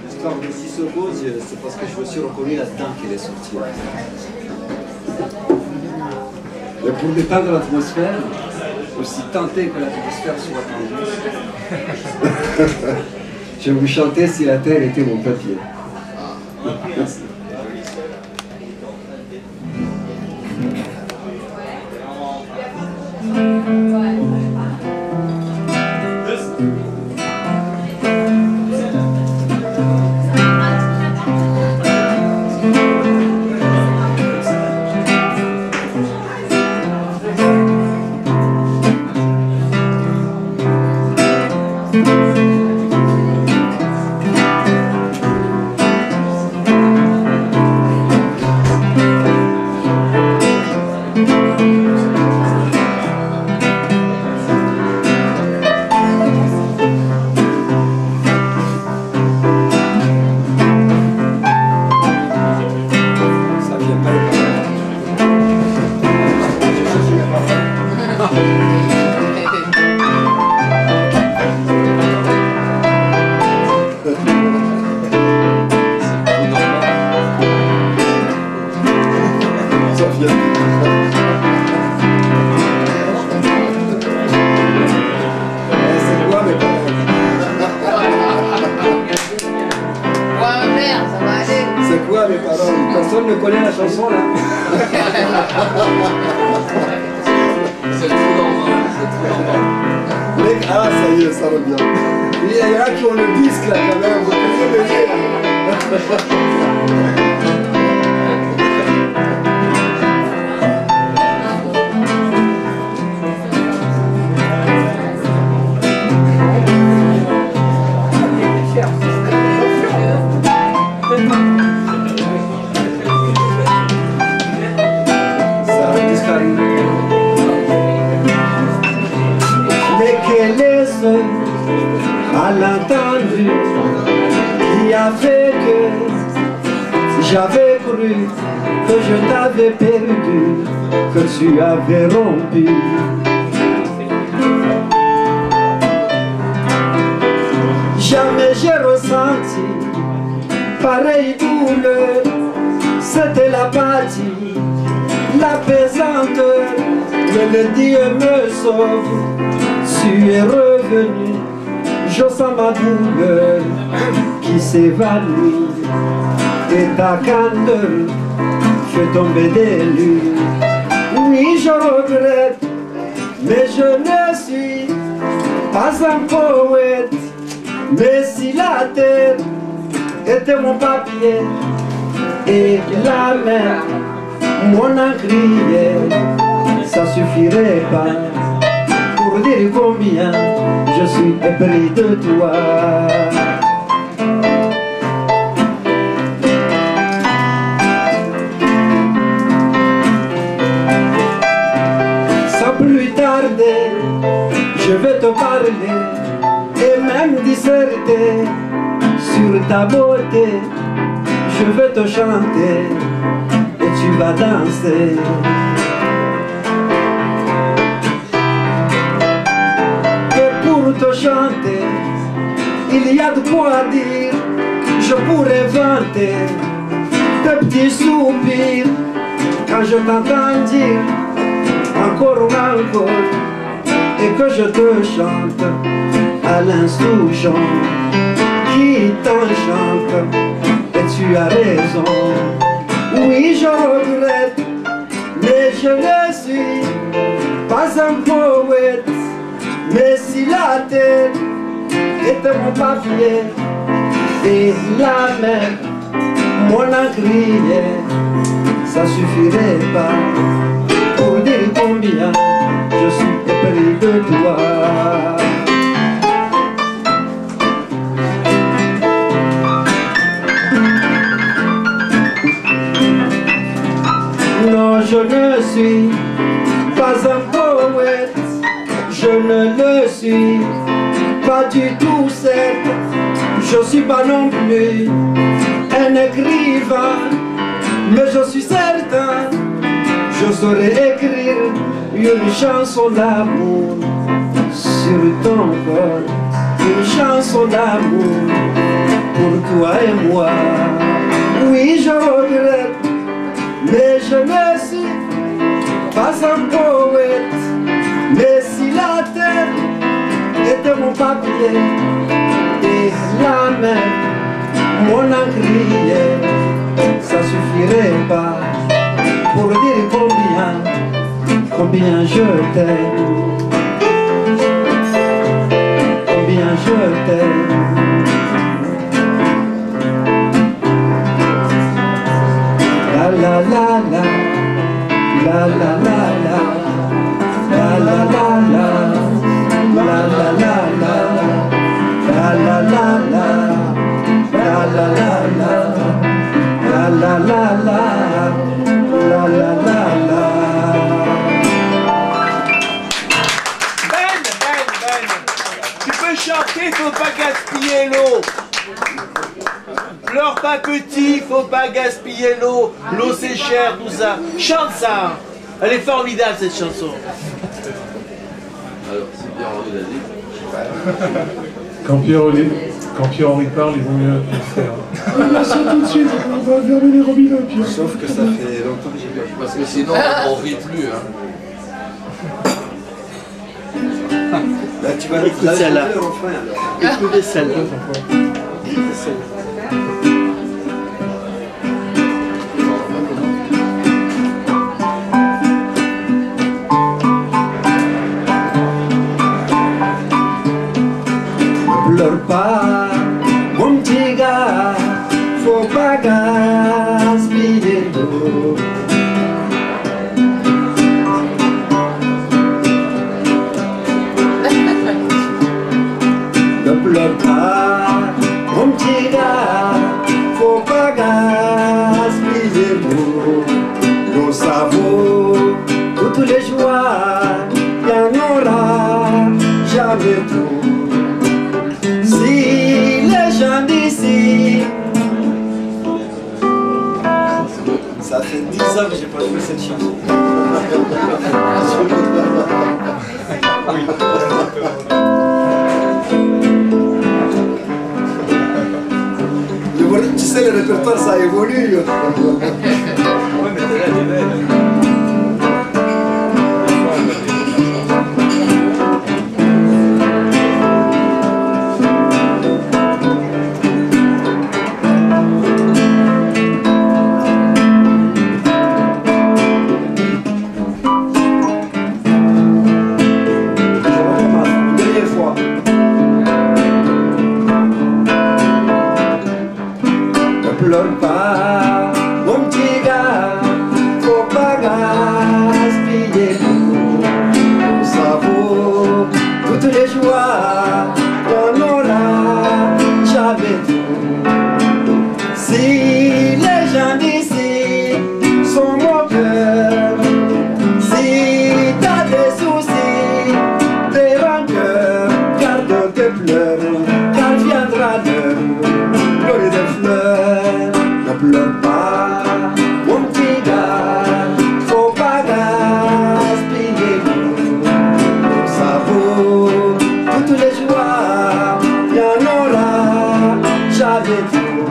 L'histoire de Sissoko, c'est parce que je me suis reconnu là-dedans qu'il est sorti. Et pour détendre l'atmosphère, aussi tenter que l'atmosphère soit tendue, je vais vous chanter Si la terre était mon papier. Personne ne connaît la chanson là. C'est trop normal, c'est trop normal. Mec, ah ça y est, ça revient. Il y en a qui ont le disque là quand même, vous pouvez le dire. À l'entendu qui a fait que j'avais cru que je t'avais perdu, que tu avais rompu. Jamais j'ai ressenti pareille douleur, c'était la partie, la pesante. Mais le Dieu me sauve, tu es revenu. Je sens ma douleur qui s'évanouit. Et ta candeur fait tomber des lunes. Oui, je regrette, mais je ne suis pas un poète. Mais si la terre était mon papier et la mer mon encrier, ça suffirait pas pour dire combien je suis épris de toi. Sans plus tarder, je vais te parler et même disserter sur ta beauté. Je vais te chanter et tu vas danser. Et pour te chanter, il y a de quoi dire. Je pourrais vanter de petits soupirs quand je t'entends dire encore et que je te chante à l'insouciant qui t'enchante. Et tu as raison, oui je regrette, mais je ne suis pas un poète. Mais si la terre était mon papier et la mer mon encrier, ça suffirait pas pour dire combien je suis épris de toi. Non, je ne suis pas un poète, je ne le suis pas du tout, certes. Je suis pas non plus un écrivain, mais je suis certain, je saurais écrire une chanson d'amour sur ton corps, une chanson d'amour pour toi et moi. Oui, je regrette, mais je ne suis pas un poète. Mais si la terre était mon papier et la mer mon encrier, ça suffirait pas pour dire combien je t'aime, combien je t'aime. La la la la, la la la la, la la la la, la la la la, la la la la, la la la la, la la la la, la la. Tu peux chanter, faut pas gaspiller l'eau. Pleure pas petit, faut pas gaspiller l'eau. L'eau c'est cher, tout ça. Chante ça. Elle est formidable cette chanson. Alors, si Pierre-Henri l'a dit. Quand Pierre-Henri parle, il vaut mieux le faire. Ça tout de suite, on va fermer les robinets, Pierre. Sauf que ça fait longtemps que j'ai vu. Parce que sinon, on rit plus. Hein. Là, tu vas écoute celle-là. Écoutez celle-là. Ne pleure pas, mon petit gars, faut pas gaspiller l'eau. Ne pleure pas, mon petit gars, faut pas gaspiller l'eau. L'eau ça vaut toutes les joies, y en aura jamais tout. Si les gens d'ici, Ça fait 10 ans que j'ai pas joué cette chanson. Tu sais, le répertoire ça évolue. pleure pas, mon petit gars, faut pas gaspiller tout. Ça vaut toutes les joies qu'on aura jamais tout. Si les gens d'ici sont moqueurs, si t'as des soucis, des rancœurs, garde tes pleurs, car viendra l'heure, pleurer des fleurs. Ne pleure pas, mon petit gars, faut pas gaspiller l'eau. Ça vaut toutes les joies, y'en aura jamais tout.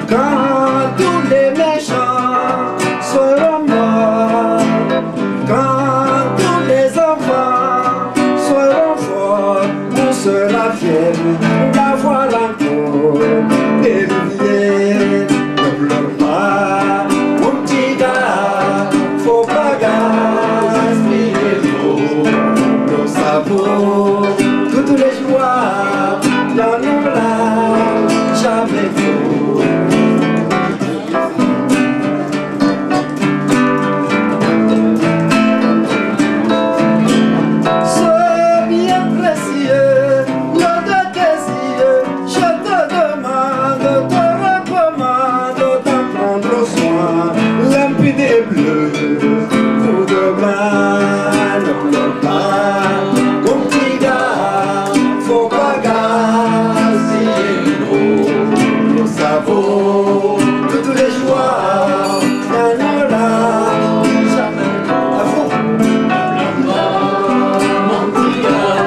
Quand tous les méchants seront morts, quand tous les enfants seront forts, on sera fiers d'avoir encore des rivières. Ne pleure pas, mon petit gars, faut pas gaspiller l'eau. L'eau ça vaut toutes les joies, y'en aura jamais trop. C'est bien précieux, l'eau de tes yeux, je te demande, te recommande d'en prendre soin, limpide et bleu, pour demain. Ne pleure pas, mon petit gars, faut pas gaspiller l'eau. L'eau ça vaut toutes les joies, y'en aura jamais. À vous. Mon petit gars,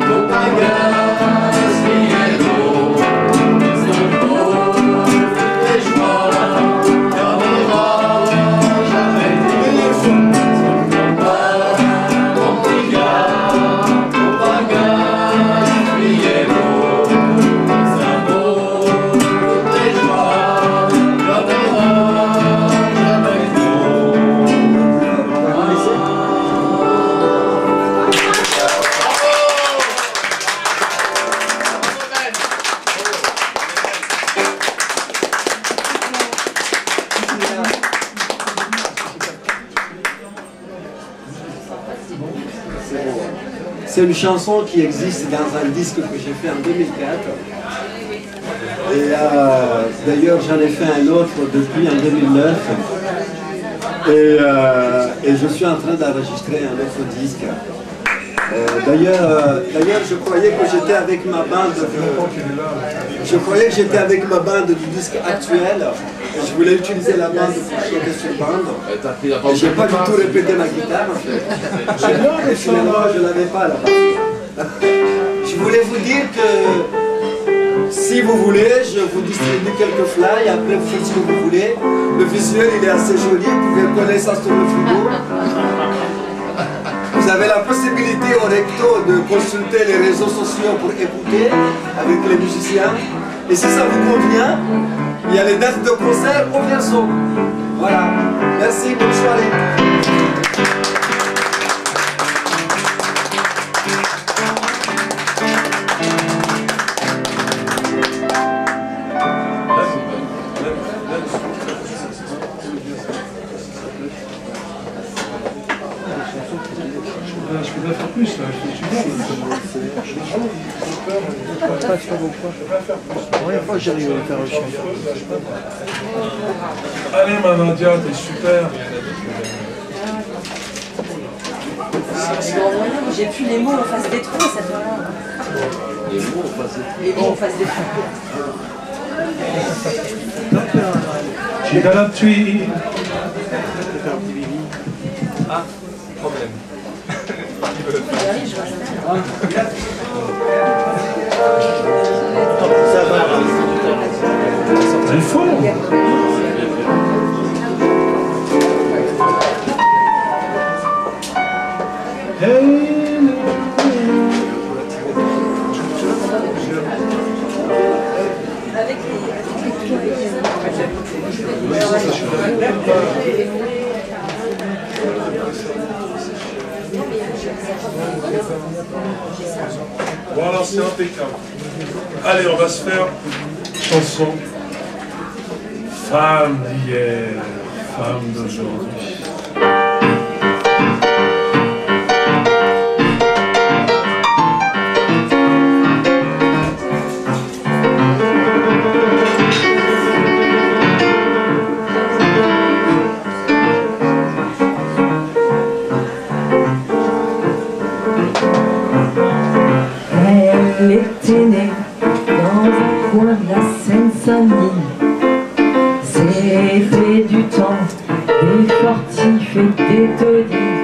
faut pas gaspiller l'eau. Ça vaut toutes les joies, y'en aura jamais. Mon petit gars, faut pas gaspiller l'eau. Ça vaut toutes les joies, y'en aura jamais trop. C'est une chanson qui existe dans un disque que j'ai fait en 2004. Et d'ailleurs, j'en ai fait un autre depuis en 2009. Et je suis en train d'enregistrer un autre disque. D'ailleurs, je croyais que j'étais avec ma bande du disque actuel. Et je voulais utiliser la bande pour chanter sur bande. Et j'ai pas du tout répété ma guitare en fait. Finalement, je l'avais pas là-bas. Je voulais vous dire que si vous voulez, je vous distribue quelques flyers. Après, vous faites ce que vous voulez. Le visuel, il est assez joli. Vous pouvez coller ça sur le frigo. Vous avez la possibilité au recto de consulter les réseaux sociaux pour écouter avec les musiciens. Et si ça vous convient, il y a les dates de concert au Verso. Voilà. Merci, bonne soirée. Je peux pas faire plus là, je suis Allez ma Nadia, t'es super. J'ai plus les mots en face des trous, cette fois-là. Les mots en face des trous. Chicalatui. Ah, problème. Il faut. Bon alors c'est impeccable. Allez, on va se faire chanson Femme d'hier, femme d'aujourd'hui. Elle était née dans un coin de la Seine-Saint-Denis. C'était du temps des fortifs et des taudis.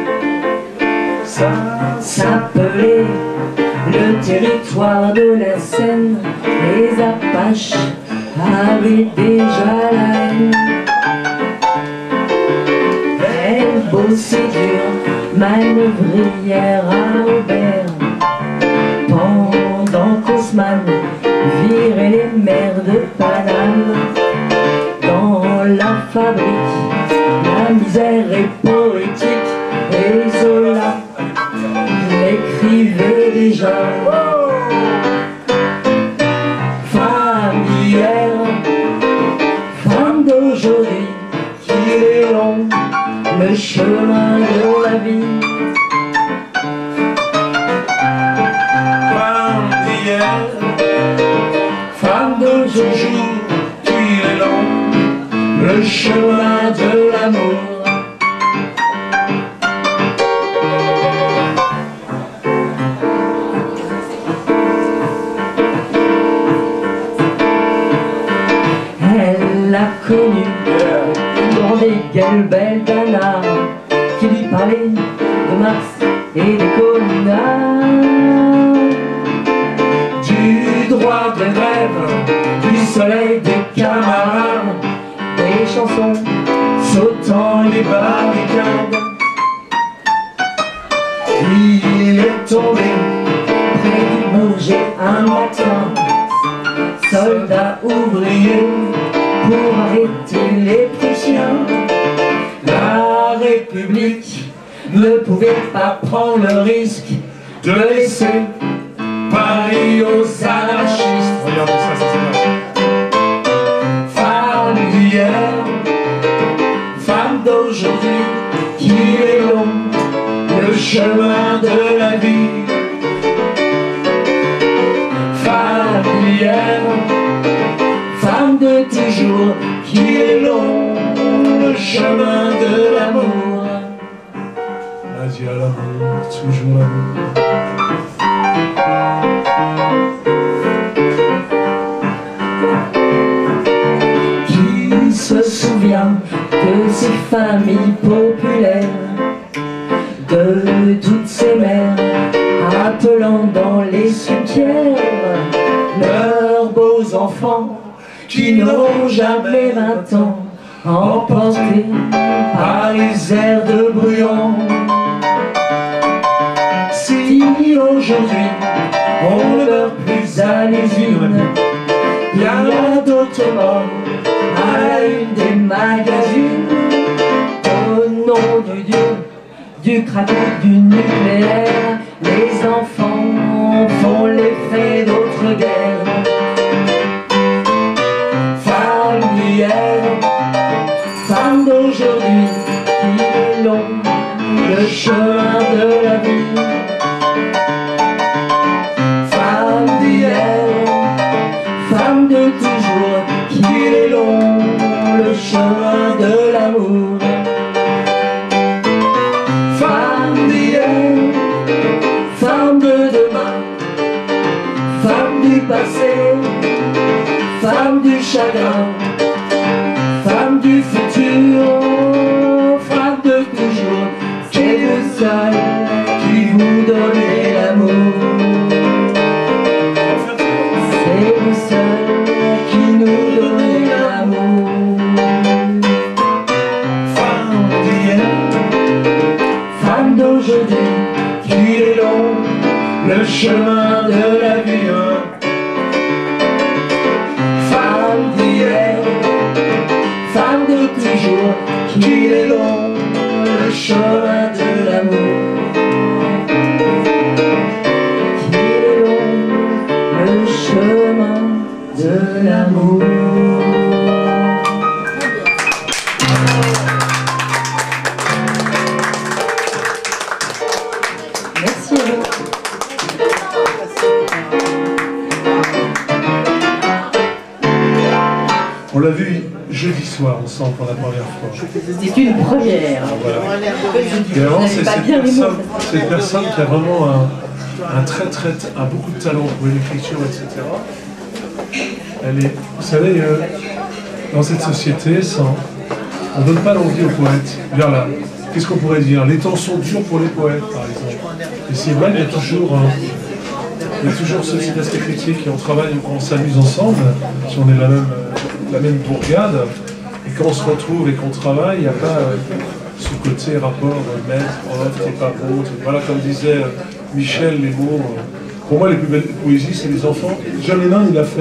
Ça s'appelait le territoire de la Seine. Les Apaches avaient déjà la haine. Elle bossait dur, manœuvrière à Aubert. Pendant qu'Haussmann virait les mers de Paname. Dans la fabrique, la misère est poétique. Et Zola l'écrivait déjà. Femme d'hier, femme d'aujourd'hui, qu'il est long le chemin de la vie. Femme d'aujourd'hui, qu'il est long le chemin de l'amour. Elle l'a connu dans des gueules belles d'Anna qui lui parlaient de Marx et des communards. Du droit de grève, du soleil des camarades, des chansons sautant les barricades. Il est tombé près du Bourget un matin, soldat ouvrier pour arrêter les Prussiens. La République ne pouvait pas prendre le risque de laisser Paris aux anarchistes. Regardez ça, ça c'est vrai. Femme d'hier, femme d'aujourd'hui, qu'il est long le chemin de la vie. Femme d'hier, femme de toujours, qu'il est long le chemin de l'amour. Adieu à l'amour, toujours l'amour. Qui se souvient de ces familles populaires, de toutes ces mères appelant dans les cimetières leurs beaux enfants qui n'ont jamais 20 ans, emportés par les airs de Bruant. Si aujourd'hui on ne meurt plus à l'usine, il y a d'autres morts à la une des magazines. Au nom du Dieu, du craquage du nucléaire, les enfants font l'effet d'autres guerres. Femme d'hier, femme d'aujourd'hui, qu'il est long le chemin de la vie. Femme d'hier, femme de toujours, qu'il est long le chemin de l'amour. Femme d'hier, femme de demain, femme du passé, femme du chagrin, femme du futur, femme de toujours, c'est vous seul qui vous donnez l'amour. C'est vous seul qui nous donnez l'amour. Femme d'hier, Femme d'aujourd'hui, qu'il est long le chemin de la vie. femme d'hier, femme de toujours, qu'il est long le chemin de l'amour. Qu'il est long le chemin de l'amour. On l'a vu jeudi soir ensemble pour la première fois. C'est une première. Voilà. Et vraiment, c'est cette personne qui a vraiment beaucoup de talent pour l'écriture, etc. Elle est, vous savez, dans cette société, on ne donne pas l'envie aux poètes. Vers là, qu'est-ce qu'on pourrait dire? Les temps sont durs pour les poètes, par exemple. Et c'est vrai, il y a toujours cet aspect critique et on travaille, on s'amuse ensemble, si on est la même bourgade, et quand on se retrouve et qu'on travaille, il n'y a pas ce côté rapport maître, prof, t'es pas beau, voilà, comme disait Michel, les mots. Pour moi, les plus belles poésies, c'est les enfants. John Lennon, il a fait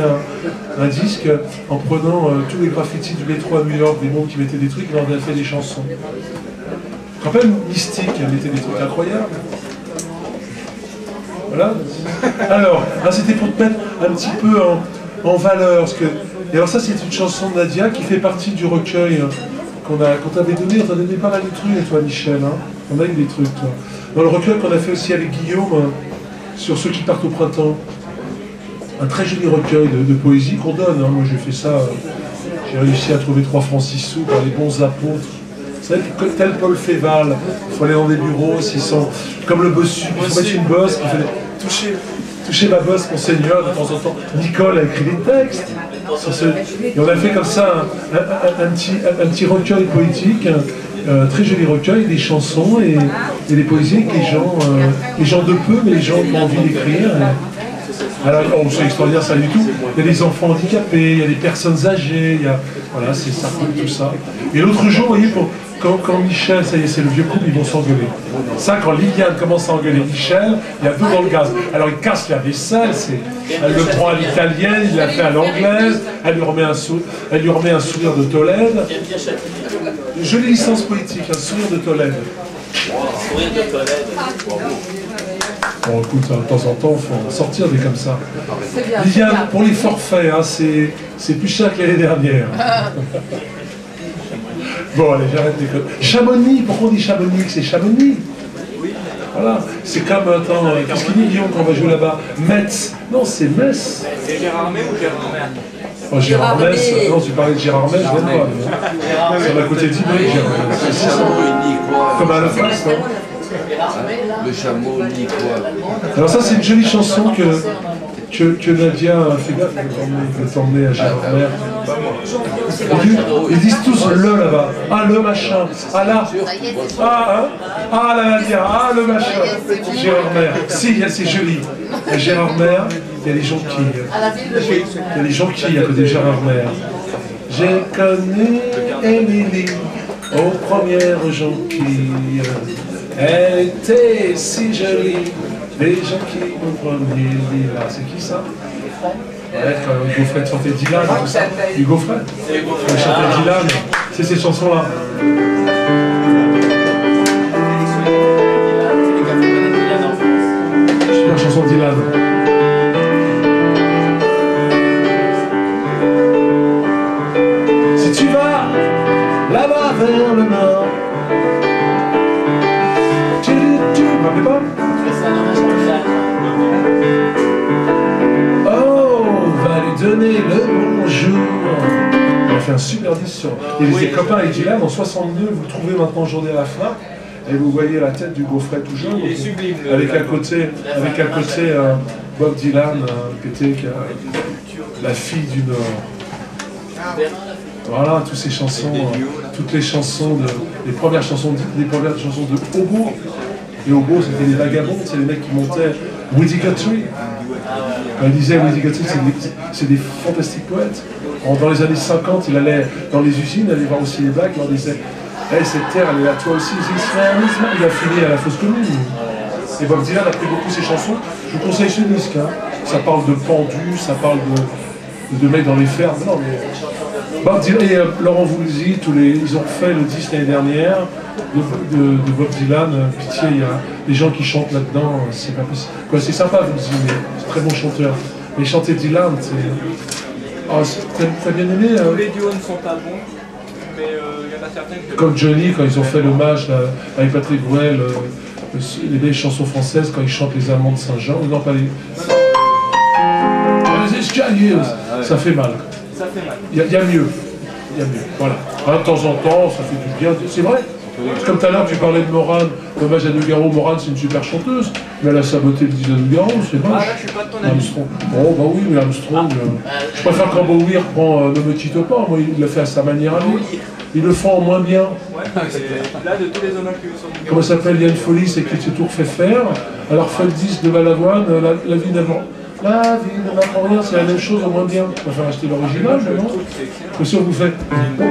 un disque en prenant tous les graffitis du métro à New York, des mots qui mettaient des trucs, il en a fait des chansons. Je me rappelle Mystique, elle mettait des trucs incroyables. Voilà. Alors, c'était pour te mettre un petit peu en valeur. Parce que, et alors ça, c'est une chanson de Nadia qui fait partie du recueil qu'on t'avait donné. On t'a donné pas mal de trucs, toi, Michel. Hein. On a eu des trucs, toi. Dans le recueil qu'on a fait aussi avec Guillaume, sur ceux qui partent au printemps. Un très joli recueil de poésie qu'on donne. Hein. Moi, j'ai fait ça. J'ai réussi à trouver 3 francs 6 sous par les bons apôtres. Vous savez, tel Paul Féval, il faut aller dans des bureaux, s'ils sont comme le bossu, il faut mettre une bosse, il faut toucher ma bosse, mon seigneur, de temps en temps. Nicole a écrit des textes. Et on a fait comme ça un petit recueil poétique, très joli recueil, des chansons et des poésies que les gens de peu, mais les gens qui ont envie d'écrire. Alors, c'est extraordinaire, ça du tout. Il y a des enfants handicapés, il y a des personnes âgées, voilà, ça coule tout ça. Et l'autre jour, vous voyez, quand Michel, ça y est, c'est le vieux couple, ils vont s'engueuler. Ça, quand Liliane commence à engueuler Michel, il y a deux dans le gaz. Alors il casse la vaisselle, elle le prend à l'italienne, il la fait à l'anglaise, elle lui remet un sourire de Tolède. Jolie licence poétique, un sourire de Tolède. Sourire de Tolède. Bon, écoute, de temps en temps, il faut sortir des comme ça. Liliane, pour les forfaits, hein, c'est plus cher que l'année dernière. Bon, allez, j'arrête les conneries. Chamonix, pourquoi on dit Chamonix? C'est Chamonix. Voilà, c'est comme, attends, qu'est-ce qu'il dit Guillaume quand on va jouer là-bas? Metz. Non, c'est Metz. C'est Gérard May ou Gérard Mer? Oh, Gérard Metz. Non, tu parlais de Gérard Metz, je n'aime pas. C'est à côté d'Ibé, Gérard Metz. Le chameau niquois. Comme à la face, non? Le chameau niquois. Alors ça, c'est une jolie chanson que Nadia a fait gaffe, elle peut t'emmener à Gérard Mer. Ils disent tous le là-bas. Ah, le machin. Ah, là. Ah, hein. Ah, la Nadia. Ah, le machin. Gérard Mer. Si, c'est joli. À Gérard Mer, il y a des gens qui. Il y a des gens qui, à côté de Gérard Mer. J'ai connu Émilie aux premières jonquilles. Elle était si jolie. Les gens qui m'ont promené là, c'est qui ça? Ouais, quand Hugo Fred chantait Dylan et tout ça. Hugo Fred? Il chantait Dylan, c'est ces chansons-là. Super chanson de Dylan. Si tu vas là-bas vers le nord, tu m'en fais pas? Donner le bonjour. On a fait un super disque sur. Il était copains avec Dylan en 62. Vous le trouvez maintenant aujourd'hui à la fin. Et vous voyez la tête du Gaufret tout jeune. Avec à côté Bob Dylan, qui était la fille du Nord. Voilà, toutes ces chansons, toutes les chansons les premières chansons de Hobo. Et Hobo, c'était les vagabonds, c'est les mecs qui montaient Woody Guthrie. Quand il disait Woody Guthrie, c'est des fantastiques poètes. Dans les années 50, il allait dans les usines, aller voir aussi les blagues, il leur disait hey, cette terre, elle est à toi aussi, il a fini à la fosse commune. Et Bob Dylan a pris beaucoup ses chansons. Je vous conseille ce disque. Hein. Ça parle de pendus, ça parle de mecs dans les fermes. Non, mais Bob Dylan et Laurent Voulzy, ils ont fait le disque l'année dernière de Bob Dylan. Pitié, il y a des gens qui chantent là-dedans, c'est pas possible. C'est sympa Voulzy, mais c'est très bon chanteur. Mais chanter Dylan, c'est. Oh, t'as bien aimé tous les duos ne sont pas bons, mais il y en a certains que... Comme Johnny, quand ils ont fait l'hommage avec Patrick Bruel, les belles chansons françaises, quand ils chantent les Amants de Saint-Jean, non pas les... Ça fait mal. Ça fait mal. Il y a mieux. Il y a mieux. Voilà. De temps en temps, ça fait du bien. C'est vrai. Comme tout à l'heure, tu parlais de Morane. Dommage à Nougaro. Morane, c'est une super chanteuse. Mais elle a saboté le disque de Nougaro, c'est moche. Ah là, je suis pas de ton avis. Armstrong. Oh, bah oui, mais Armstrong. Je préfère quand Bowie reprend Ne me quitte pas. Moi, il l'a fait à sa manière à lui. Ils le font en moins bien. Ouais, là, de tous les hommages que sur Nougaro. Comment ça s'appelle? Il y a une folie, c'est qu'il s'est tout refait faire. Alors, fait le disque de Balavoine, la vie d'avant. La vie ne m'apprend rien, c'est la même chose au moins bien. On va faire acheter l'original, non? Comme si on vous fait. Toi,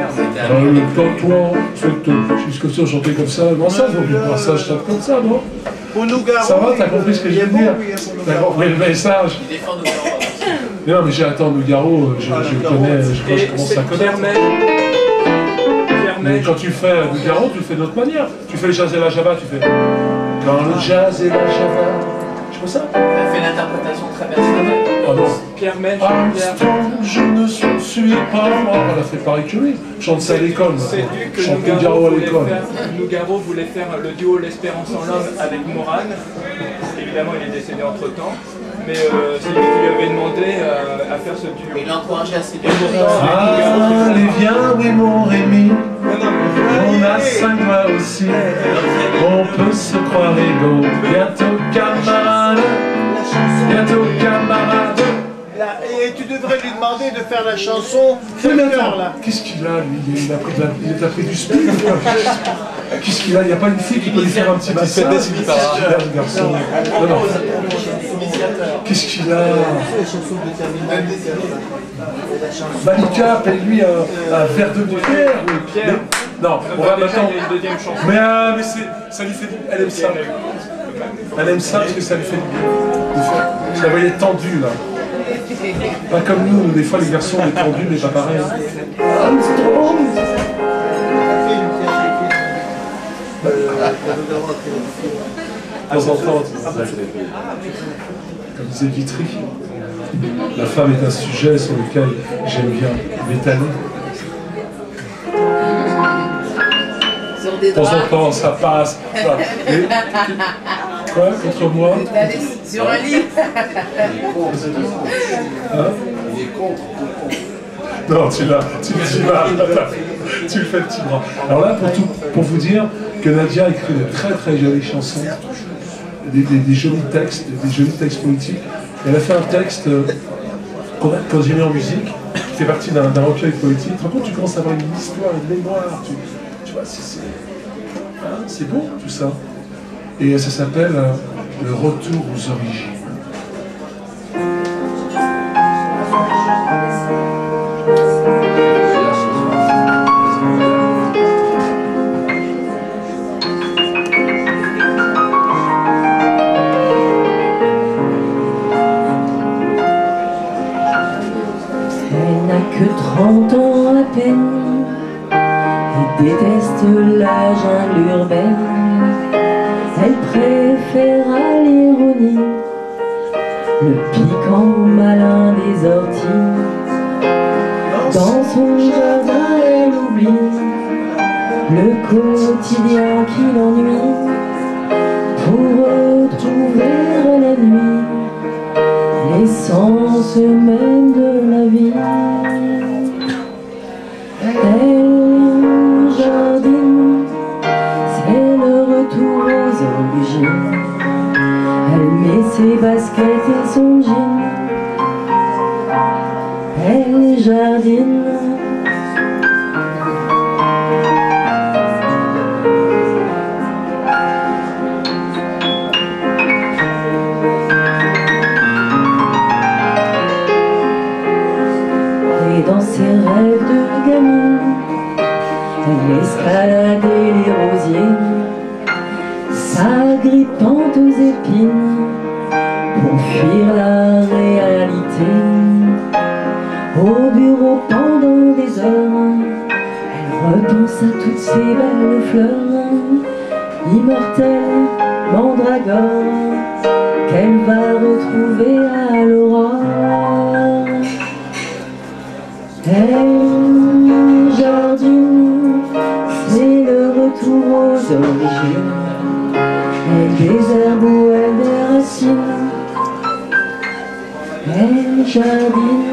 c'est comme si on chantait comme ça. Comment ça, ça, je chante comme ça, non? Ça va, t'as compris ce que je veux dire? T'as compris le message? Non, mais j'ai attendu Nougaro, je connais, je commence à connaître. Mais quand tu fais Nougaro, tu le fais d'autre manière. Tu fais le jazz et la java, tu fais. Dans le jazz et la java. Je fais ça? Elle fait l'interprétation très personnelle. Ah non. Pierre Mèche, je ne suis pas moi. Elle a fait pareil que lui. Chante ça à l'école. C'est lui que Nougaro voulait faire le duo L'Espérance en l'homme avec Morane. Évidemment, il est décédé entre temps. Mais c'est lui qui lui avait demandé à faire ce duo. Il l'a encouragé à se dire. Allez, viens, oui, mon Rémi. On a 5 doigts aussi. On peut se croire égaux. Bientôt camarade. Bientôt camarade. Et tu devrais lui demander de faire la chanson. Qu'est-ce qu'il a, lui? Il a pris du speed. Qu'est-ce qu'il a? Il n'y a pas une fille qui peut lui faire un petit message. Garçon. Non. Qu'est-ce qu'il a? Malika, paye-lui un verre de bière. Non, on va maintenant. Mais ça lui fait. Elle aime ça. Elle aime ça parce que ça lui fait du bien. Je la voyais tendue là. Pas comme nous, des fois les garçons on est tendus mais pas pareil. Armstrong. De temps en temps, comme disait Vitry, la femme est un sujet sur lequel j'aime bien m'étaler. De temps en temps, ça passe. Et, quoi, contre moi? Sur un lit. Hein? Il est contre. Non, tu le fais petit bras. Alors là, pour vous dire que Nadia a écrit de très très jolies chansons, des jolis textes poétiques. Elle a fait un texte quand j'ai mis en musique, qui fait partie d'un recueil poétique. Par contre, tu commences à avoir une histoire, une mémoire. Tu vois, c'est beau tout ça. Et ça s'appelle Le retour aux origines. Elle n'a que 30 ans à peine et déteste la jungle urbaine. Elle préfère à l'ironie le piquant malin des orties. Dans son jardin, elle oublie le quotidien qui l'ennuie pour retrouver la nuit l'essence même de la vie. Elle jardine, c'est le retour aux origines. Elle met ses baskets et son jean. Elle jardine. Et dans ses rêves de gamine, elle escaladait les rosiers, s'agrippant aux épines pour fuir la réalité. Au bureau pendant des heures, elle repense à toutes ces belles fleurs, immortelles, mandragore, qu'elle va retrouver à l'aurore. Elle jardine, c'est le retour aux origines. Elle désherbe où elle déracine. Elle jardine.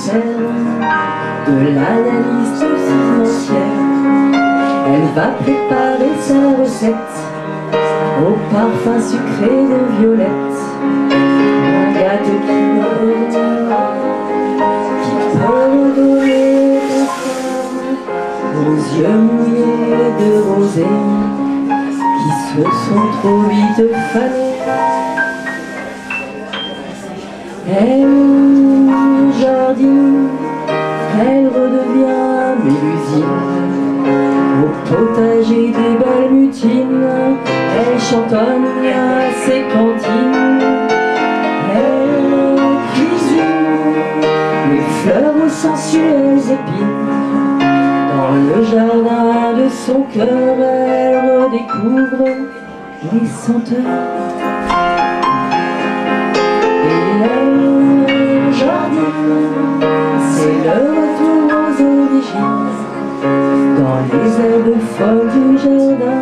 sert de l'analyste financière. Elle va préparer sa recette au parfum sucré de violette. Un gâteau qui peut redonner le corps aux yeux mouillés de rosée qui se sont trop vite fanés. Elle jardine, elle redevient mélusine. Au potager des belles mutines, elle chantonne à ses cantines. Elle cuisine les fleurs aux sensuelles épines. Dans le jardin de son cœur, elle redécouvre les senteurs. C'est le retour aux origines, dans les herbes folles du jardin.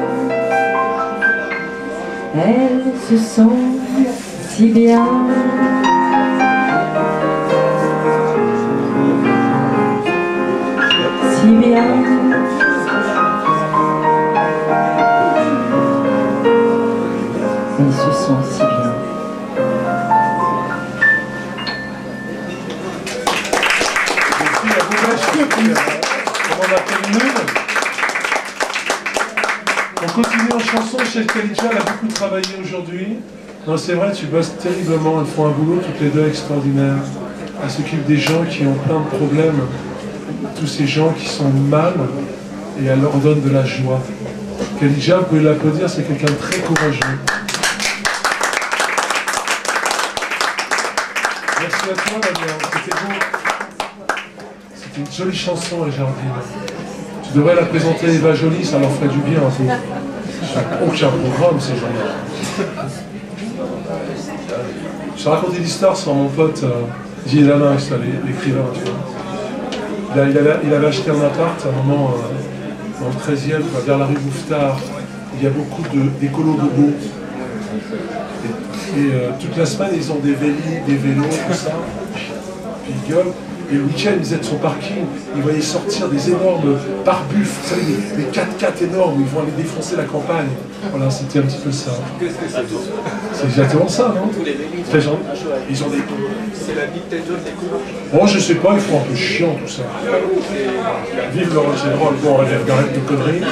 Elle se sent si bien. Si bien. Elle se sent si bien. On continue en chanson. Chez Khadija, elle a beaucoup travaillé aujourd'hui. Non, c'est vrai, tu bosses terriblement. Elles font un boulot toutes les deux extraordinaire. Elle s'occupe des gens qui ont plein de problèmes, tous ces gens qui sont mal, et elle leur donne de la joie. Khadija, vous pouvez l'applaudir, c'est quelqu'un de très courageux. Merci à toi, Damien. C'était beau. C'était une jolie chanson, les jardins. Tu devrais la présenter à Eva Jolie, ça leur ferait du bien un peu. Aucun programme, ces gens-là. Je te racontais l'histoire sur mon pote Gilles Alain, l'écrivain, tu vois. Il avait acheté un appart à un moment dans le 13e, vers la rue Mouffetard. Il y a beaucoup d'écolos bobos. Et toute la semaine, ils ont des vélos, tout ça. Puis ils gueulent. Et le week-end, ils étaient de son parking, ils voyaient sortir des énormes pare-buffes, vous savez, des 4x4 énormes, ils vont aller défoncer la campagne. Voilà, c'était un petit peu ça. C'est exactement ça, non? Ils ont des... C'est la vie peut-être des couleurs. Bon, je sais pas, ils font un peu chiant tout ça. Vive le rock'n'roll, bon, on arrête de conneries.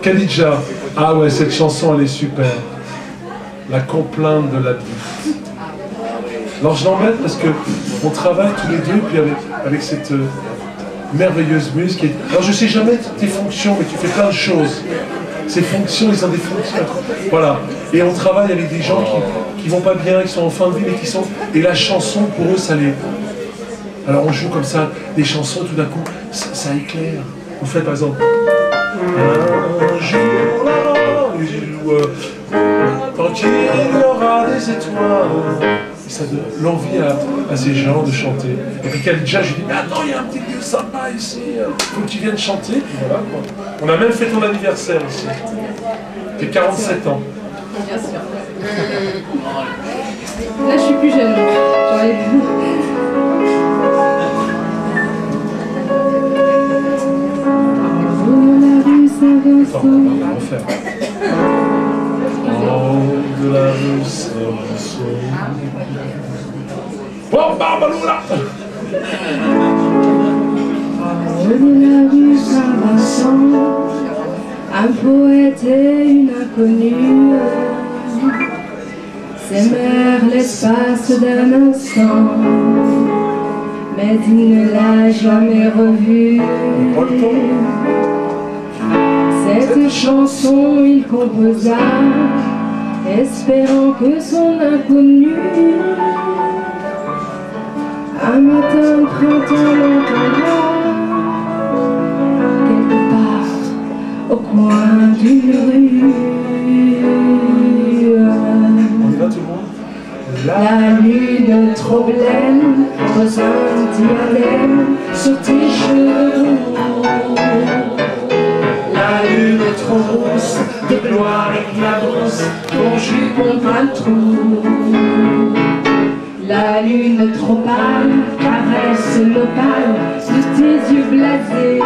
Khadija, ah ouais, cette chanson, elle est super. La complainte de la vie. Alors je l'embête parce qu'on travaille tous les deux, puis avec cette merveilleuse muse qui est... Alors je sais jamais tes fonctions, mais tu fais plein de choses. Ces fonctions, ils ont des fonctions. Voilà. Et on travaille avec des gens qui vont pas bien, qui sont en fin de vie, mais qui sont... Et la chanson, pour eux, ça les... Alors on joue comme ça, des chansons, tout d'un coup, ça éclaire. On fait par exemple... Un jour là, quand il y aura des étoiles... Ça donne l'envie à ces gens de chanter. Et puis Khadija, je lui dis, mais attends, il y a un petit lieu sympa ici, faut que tu viennes chanter. Puis voilà, quoi. On a même fait ton anniversaire ici. T'es 47 ans. Bien sûr. Là, je suis plus jeune. J'en ai plus. Attends, on va refaire. De la rue Saint-Vincent. Oh, Barbalou là! De la rue Saint-Vincent, un poète et une inconnue s'aimèrent l'espace d'un instant, mais il ne l'a jamais revue. Cette chanson il composa, espérant que son inconnu un matin de printemps l'entendra quelque part au coin d'une rue. On y va tout le monde? La lune trop blême pose un diadème sur tes cheveux. La lune trop rousse de gloire éclabousse ton jupon plein de trous. La lune trop pâle caresse l'opale de tes yeux blasés.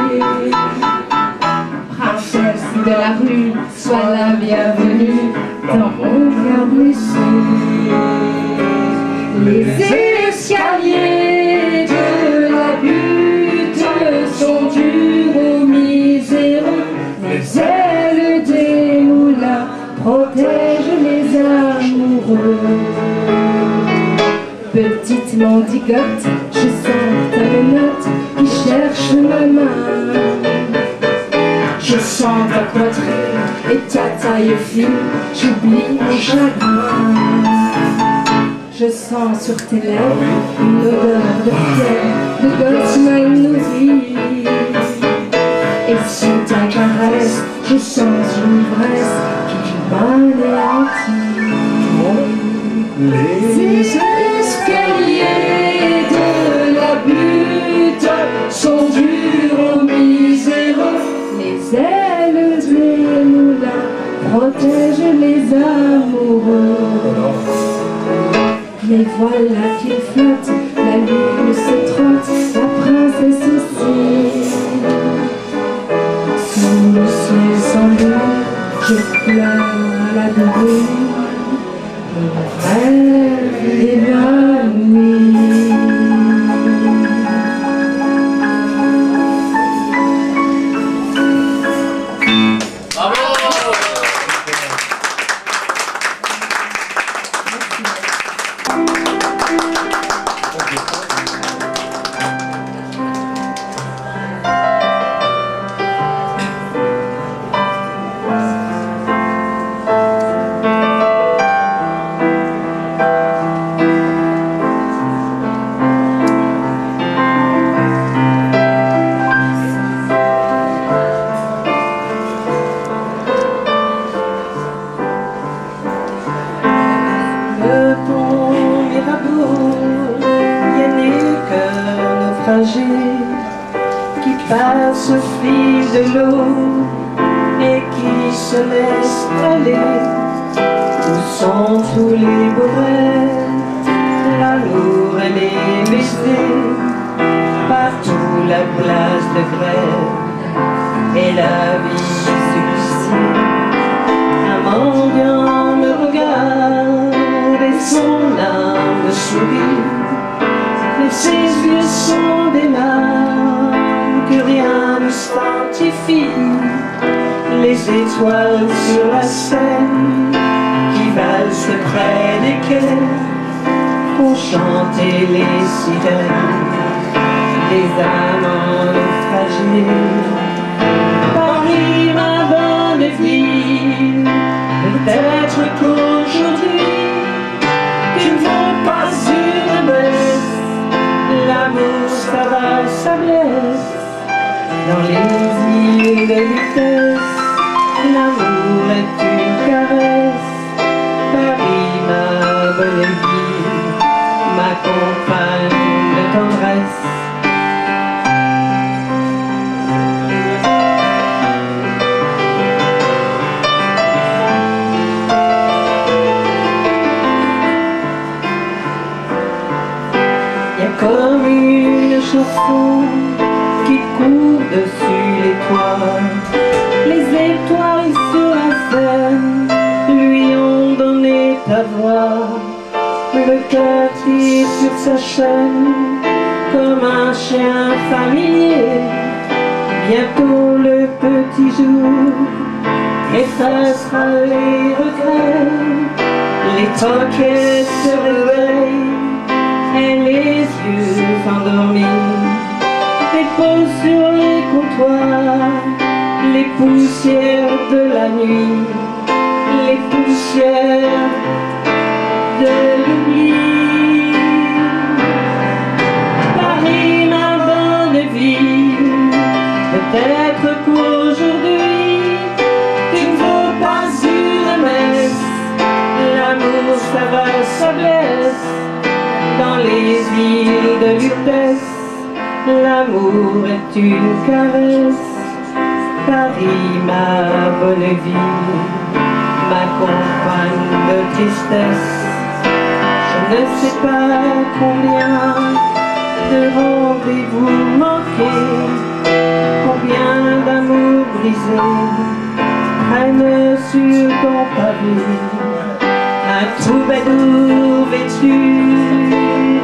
Princesse de la rue, sois la bienvenue dans mon cœur blessé. Les escaliers de la butte sont durs aux miséreux. Les ailes des moulins protègent les amoureux. Petite mendigote, je sens ta menotte qui cherche ma main. Je sens ta poitrine et ta taille fine, j'oublie mon chagrin. Je sens sur tes lèvres une odeur de pierre, de gosse mal nourri. Et sous ta caresse, je sens une ivresse qui m'anéantit. Les escaliers de la butte sont durs aux miséreux. Les ailes des moulins protègent les amoureux. Mais voilà qu'il flotte, la lune se trotte, la princesse aussi. Sous le ciel sans lune, je pleure à la brume. Mon rêve évanoui. Qui passe au fil de l'eau et qui se laisse aller. Où sont tous les beaux rêves, l'amour et les baisers, partout la place de grève et la vie subsiste. Un mendiant me regarde et son âme sourit. Et ses yeux sont des larmes que rien ne sanctifie. Les étoiles sur la Seine qui valsent près des quais font chanter les sirènes des amants naufragés. Paris, ma bonne ville, peut-être qu'aujourd'hui tu ne vaux pas une messe. L'amour, ça va, ça blesse. Dans les îles de vitesse, l'amour est une caresse. Paris, ma bonne ville, ma compagne de tendresse. Comme une chanson qui court dessus les toits. Les étoiles sur la scène lui ont donné ta voix. Le cœur tire sur sa chaîne comme un chien familier. Bientôt le petit jour effacera les regrets. Les troquettes se réveillent et les yeux endormis, les peaux sur les comptoirs, les poussières de la nuit, les poussières de l'oubli. Paris, ma bonne ville, peut-être qu'aujourd'hui tu ne vaux pas une messe. L'amour, ça va, ça blesse. Dans les îles de vitesse, l'amour est une caresse. Paris, ma bonne ville, ma compagne de tristesse. Je ne sais pas combien de rendez-vous manqués, combien d'amours brisés traînent sur ton pavé. Un troubadour vêtu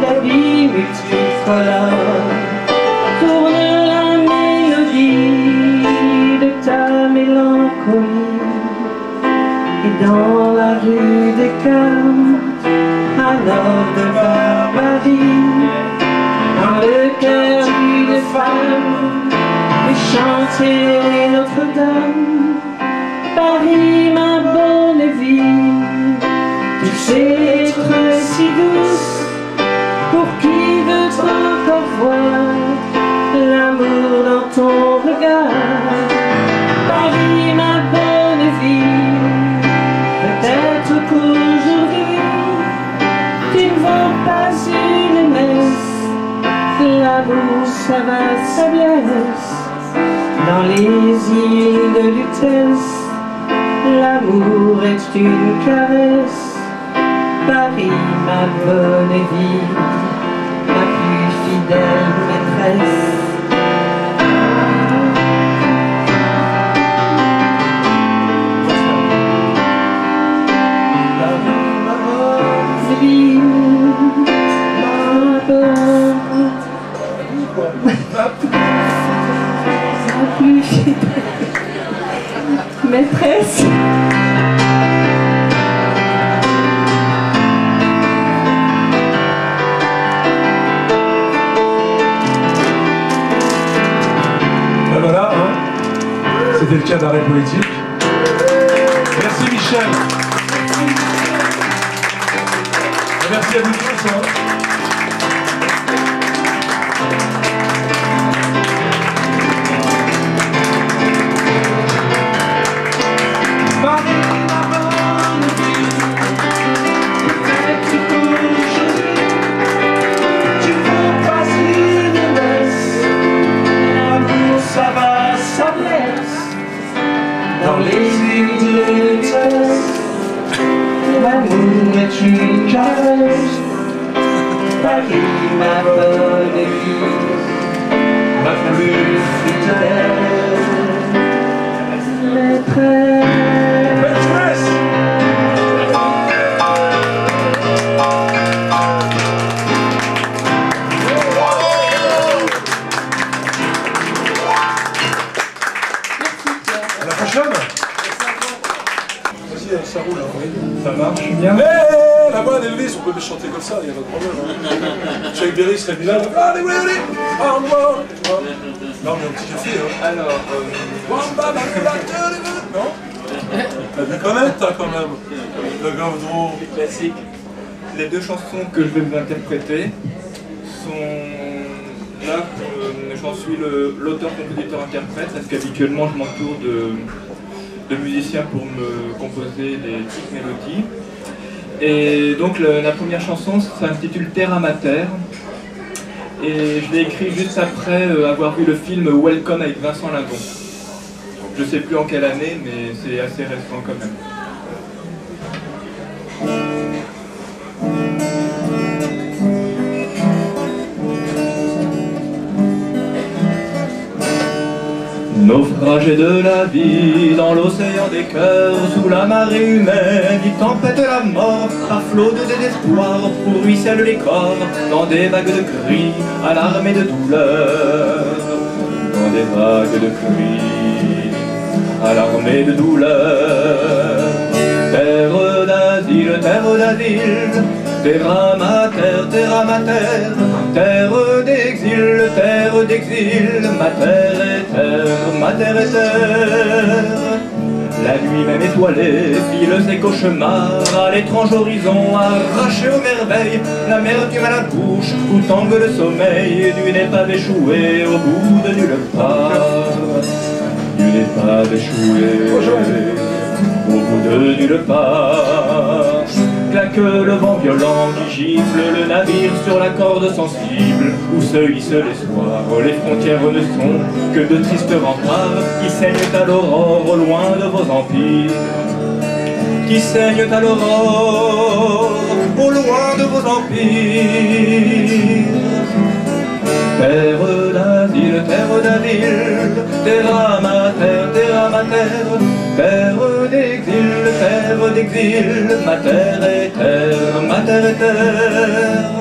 d'habits multicolores tourne la mélodie de ta mélancolie. Et dans la rue des Carmes, un homme de barbarie, dans le cœur d'une femme, fait chanter Notre-Dame. Paris, ma bonne vie, tu sais être si douce, pour qui veut encore voir l'amour dans ton regard. Paris, ma bonne vie, peut-être qu'aujourd'hui tu ne vaux pas une messe, l'amour ça va sa blesse. Dans les îles de Lutèce, l'amour est une caresse. Paris, ma bonne vie, ma plus fidèle maîtresse. Paris, ma bonne vie, ma plus fidèle maîtresse. Voilà, hein. C'était le cas d'arrêt poétique. Merci Michel. Et merci à vous tous. Hein. Dans les îles de Lutèce, l'amour est une caresse. Paris, ma bonne vie, ma plus fidèle maîtresse. À la prochaine. Vas-y, ça roule, hein, oui. Ça marche bien. Hé, la bonne Elvis, on peut le chanter comme ça, il n'y a pas de problème. Hein. Jacques Berry serait mis là. Allez, allez. Non, mais un petit café. Hein. Alors, non. T'as dû connaître, toi, quand même. Le Gaudreau. Classique. Les deux chansons que je vais vous interpréter sont là, j'en suis l'auteur, compositeur, interprète, parce qu'habituellement je m'entoure de musiciens pour me composer des petites mélodies. Et donc la première chanson s'intitule Terre à ma terre. Et je l'ai écrit juste après avoir vu le film Welcome avec Vincent Lindon. Je sais plus en quelle année, mais c'est assez récent quand même. Naufragé de la vie dans l'océan des cœurs, sous la marée humaine, il tempête la mort, à flot de désespoir, où ruissellent les corps, dans des vagues de cris, alarmés de douleur. Dans des vagues de cris, alarmés de douleur. Terre d'asile, terre à ma terre, terre d'exil, ma terre est terre. La nuit même étoilée file ses cauchemars à l'étrange horizon, arraché aux merveilles, l'amertume à la bouche, où tangue le sommeil d'une épave échouée au bout de nulle part. D'une épave échouée au bout de nulle part. Claque le vent violent qui gifle le navire sur la corde sensible, où se hisse l'espoir. Les frontières ne sont que de tristes remparts qui saignent à l'aurore au loin de vos empires, qui saignent à l'aurore au loin de vos empires. Terre d'asile, terra mater, terre d'exil, ma terre est terre.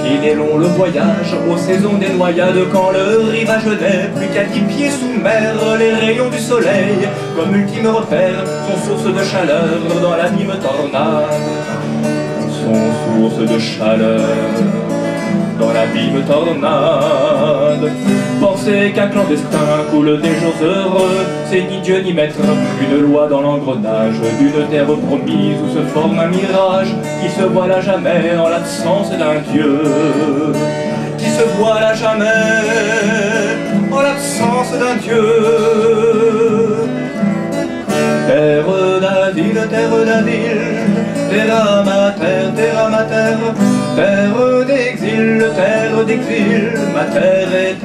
Qu'il est long le voyage aux saisons des noyades, quand le rivage n'est plus qu'à 10 pieds sous mer. Les rayons du soleil, comme ultime repère, sont source de chaleur dans l'abîme tornade. Sont source de chaleur dans l'abîme tornade. Penser qu'un clandestin coule des jours heureux, c'est ni Dieu ni maître, une loi dans l'engrenage d'une terre promise où se forme un mirage qui se voile à jamais en l'absence d'un Dieu. Qui se voile à jamais en l'absence d'un Dieu. Terre d'asile, terra mater, terre d'exil, ma terre est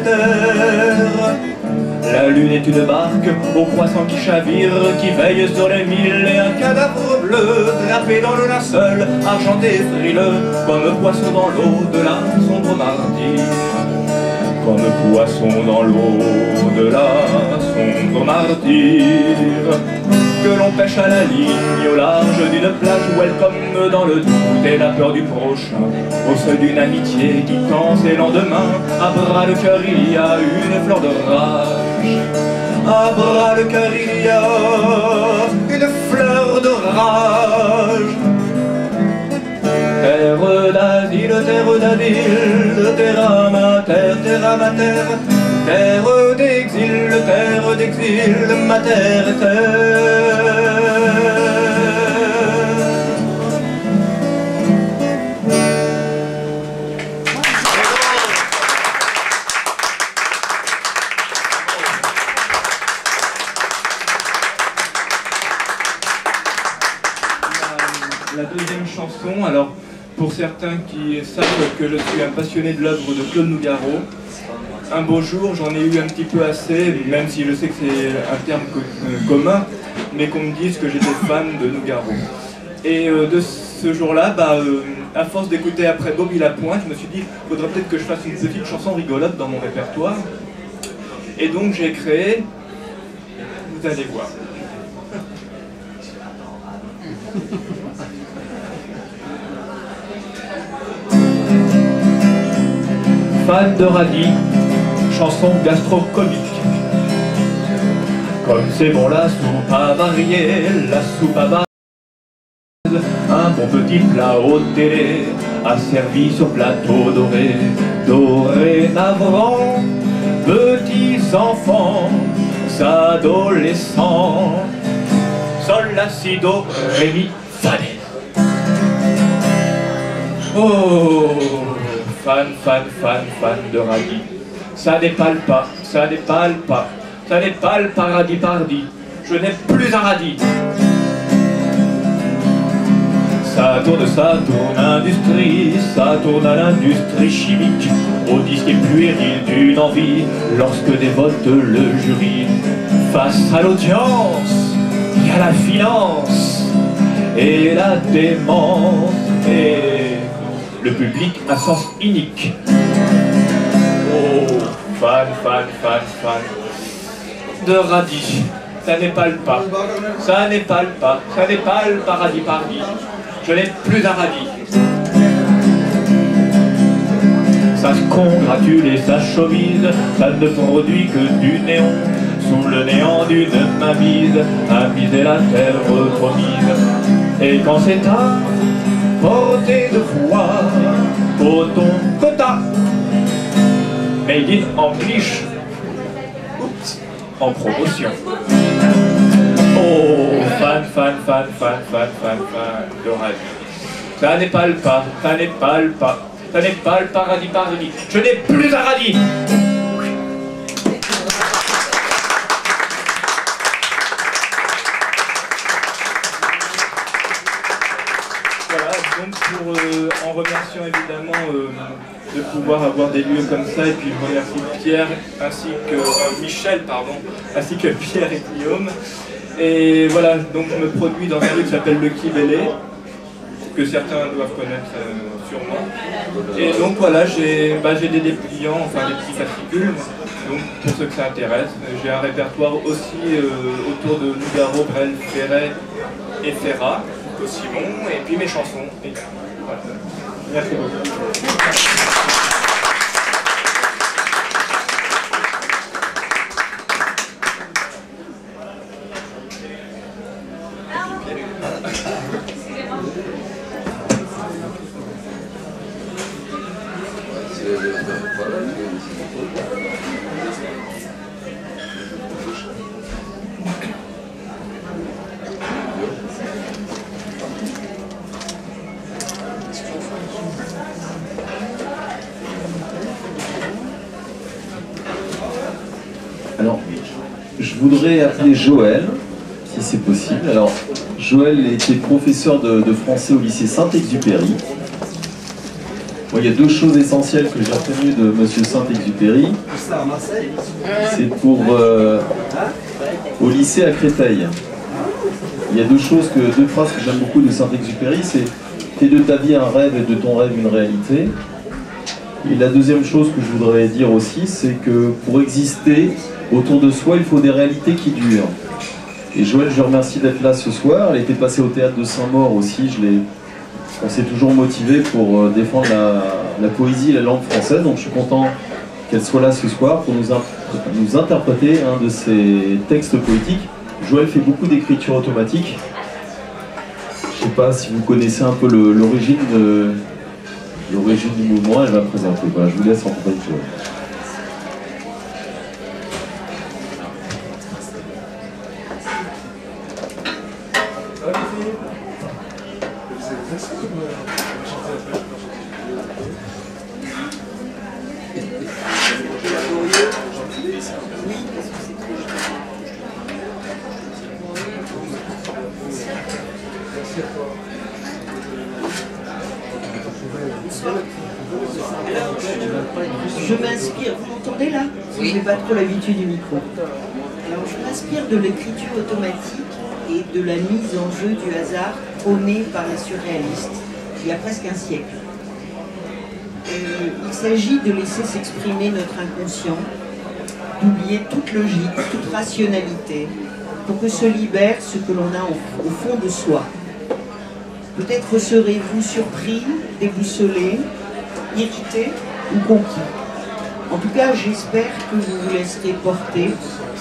terre. La lune est une barque au croissant qui chavire, qui veille sur les mille, et un cadavre bleu drapé dans le linceul, argenté et frileux, comme poisson dans l'eau de la sombre mardi. Comme poisson dans l'eau de la sombre martyre. Que l'on pêche à la ligne au large d'une plage où elle comme dans le doute et la peur du prochain. Au seuil d'une amitié qui tend ses lendemains, à bras le cœur il y a une fleur de rage. À bras le cœur il y a une fleur de rage. Terre d'asile, terra mater, terre d'exil, ma terre est terre. La deuxième chanson, alors pour certains qui savent que je suis un passionné de l'œuvre de Claude Nougaro, un beau jour, j'en ai eu un petit peu assez, même si je sais que c'est un terme commun, mais qu'on me dise que j'étais fan de Nougaro. Et de ce jour-là, à force d'écouter après Bobby Lapointe, je me suis dit, il faudrait peut-être que je fasse une petite chanson rigolote dans mon répertoire. Et donc j'ai créé, vous allez voir. Fan de radis, chanson gastro-comique. Comme c'est bon la soupe à varier, la soupe à base, un bon petit plat au télé, asservi sur plateau doré. Dorénavant, petits enfants, adolescents, sol, la, si, do, ré, mi, fa, dé. Oh, fan de radis. Ça n'épale pas, radis pardi. Je n'ai plus un radis. Ça tourne, industrie, ça tourne à l'industrie chimique, au disque puéril d'une envie, lorsque dévote le jury. Face à l'audience, il y a la finance et la démence, et le public a sens inique. Oh, fan de radis. Ça n'épale pas, radis pardi. Je n'ai plus un radis. Ça se congratule et ça chauvise, ça ne produit que du néon, sous le néant d'une mainmise, amuser la terre promise. Et quand c'est à portée de foi, coton, quota, made in English, en promotion. Oh, fan de radis. Ça n'épale pas, radis pardi. Je n'ai plus un radis. Voilà, donc pour, en remerciant évidemment de pouvoir avoir des lieux comme ça, et puis je remercie Pierre ainsi que Michel, ainsi que Pierre et Guillaume. Et voilà, donc je me produis dans un lieu qui s'appelle le Kibélé, que certains doivent connaître sûrement. Et donc voilà, j'ai des dépliants, enfin des petits fascicules, donc pour ceux que ça intéresse. J'ai un répertoire aussi autour de Nougaro, Brel, Ferret et Ferrat, aussi bon, et puis mes chansons. Et voilà. Merci beaucoup. Alors, je voudrais appeler Joël, si c'est possible. Alors, Joël était professeur de français au lycée Saint-Exupéry. Bon, il y a deux choses essentielles que j'ai retenues de Monsieur Saint-Exupéry. C'est pour au lycée à Créteil. Il y a deux phrases que j'aime beaucoup de Saint-Exupéry, c'est « Fais de ta vie un rêve et de ton rêve une réalité ». Et la deuxième chose que je voudrais dire aussi, c'est que pour exister autour de soi, il faut des réalités qui durent. Et Joël, je remercie d'être là ce soir. Elle était passée au théâtre de Saint-Maur aussi. On s'est toujours motivé pour défendre la poésie et la langue française. Donc je suis content qu'elle soit là ce soir pour nous interpréter un de ses textes poétiques. Joël fait beaucoup d'écriture automatique. Je ne sais pas si vous connaissez un peu l'origine du mouvement. Elle va présenter. Voilà, je vous laisse en compagnie de Joël. Je m'inspire, vous m'entendez là? Oui. Je n'ai pas trop l'habitude du micro. Alors je m'inspire de l'écriture automatique et de la mise en jeu du hasard prônée par les surréalistes, il y a presque un siècle. Il s'agit de laisser s'exprimer notre inconscient, d'oublier toute logique, toute rationalité, pour que se libère ce que l'on a au fond de soi. Peut-être serez-vous surpris, déboussolé, irrité ou conquis. En tout cas, j'espère que vous vous laisserez porter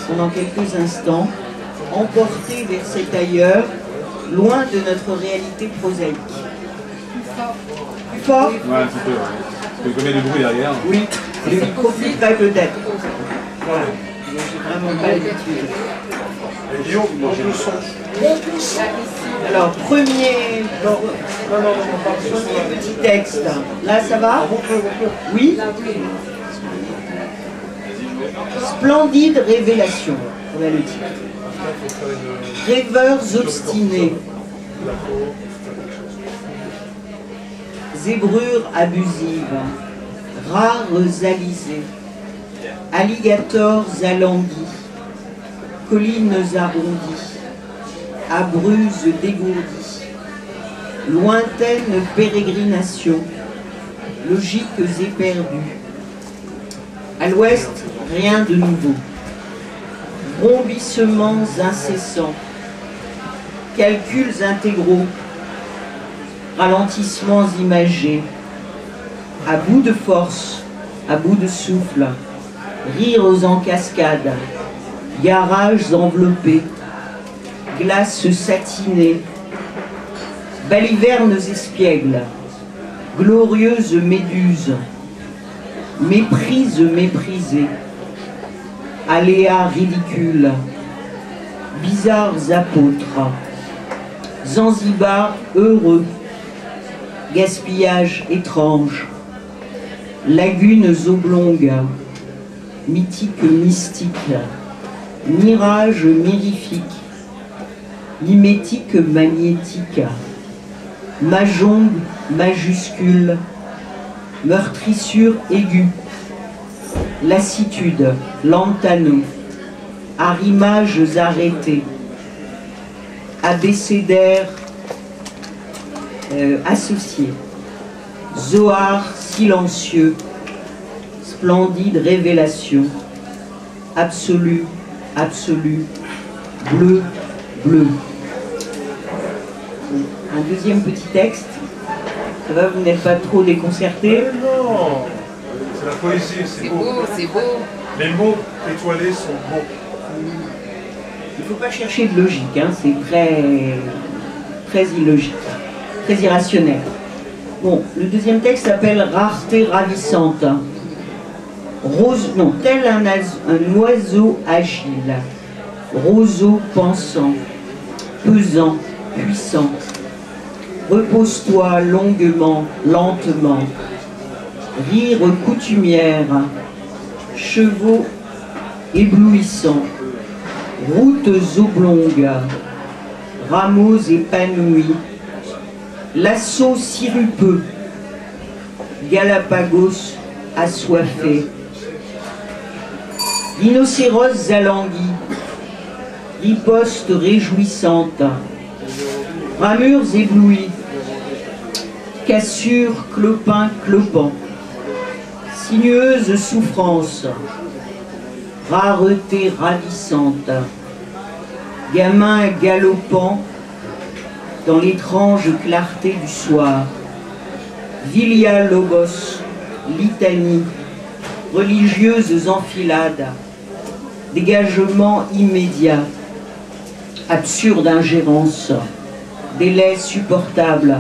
pendant quelques instants, emporter vers cet ailleurs, loin de notre réalité prosaïque. Plus fort? Ouais, un petit peu, ouais. Parce que comme il y a du bruit derrière. Oui, le micro plus près peut-être. Voilà. J'ai vraiment pas l'habitude. Alors, premier petit texte. Là, ça va? Oui? Splendide révélation, voilà le titre. Rêveurs obstinés. Zébrures abusives. Rares alizés. Alligators alanguis. Collines arrondies. Abruzzes dégourdies. Lointaines pérégrinations. Logiques éperdues. À l'ouest, rien de nouveau. Brombissements incessants. Calculs intégraux. Ralentissements imagés. À bout de force, à bout de souffle. Rires en cascade. Garages enveloppés. Glaces satinées. Balivernes espiègles. Glorieuses méduses. Méprises méprisées. Aléas ridicules. Bizarres apôtres. Zanzibar heureux. Gaspillage étrange. Lagunes oblongues. Mythique mystique. Mirage mirifique. Limétique magnétique. Mahjong majuscule. Meurtrissure aiguë. Lassitude, lantano. Arrimages arrêtés. Abécédaire associés. Zohar silencieux, splendide révélation, absolu, absolu, bleu, bleu. Un deuxième petit texte. Ça va, vous n'êtes pas trop déconcertés? Non, c'est la poésie, c'est beau. C'est beau. Les mots étoilés sont beaux. Il ne faut pas chercher de logique, hein, c'est très illogique, très irrationnel. Bon, le deuxième texte s'appelle Rareté ravissante. Rose, non, tel un oiseau agile, roseau pensant, pesant, puissant. Repose-toi longuement, lentement. Rire coutumière, chevaux éblouissants, routes oblongues, rameaux épanouis, lasso sirupeux, Galapagos assoiffé, rhinocéros alanguis, riposte réjouissante, ramures éblouies, cassures clopin clopant, sinueuse souffrance, rareté ravissante, gamin galopant dans l'étrange clarté du soir, Vilia Logos, litanie, religieuses enfilades, dégagement immédiat, absurde ingérence, délai supportable,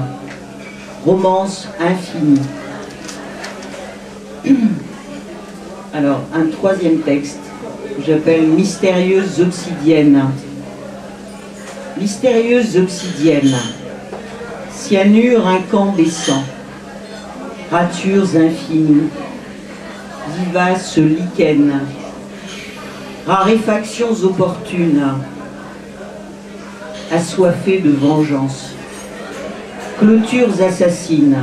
romance infinie. Alors, un troisième texte que j'appelle Mystérieuse obsidienne. Mystérieuse obsidienne, cyanure incandescent, ratures infinies, vivaces lichens, raréfactions opportunes, assoiffées de vengeance, clôtures assassines,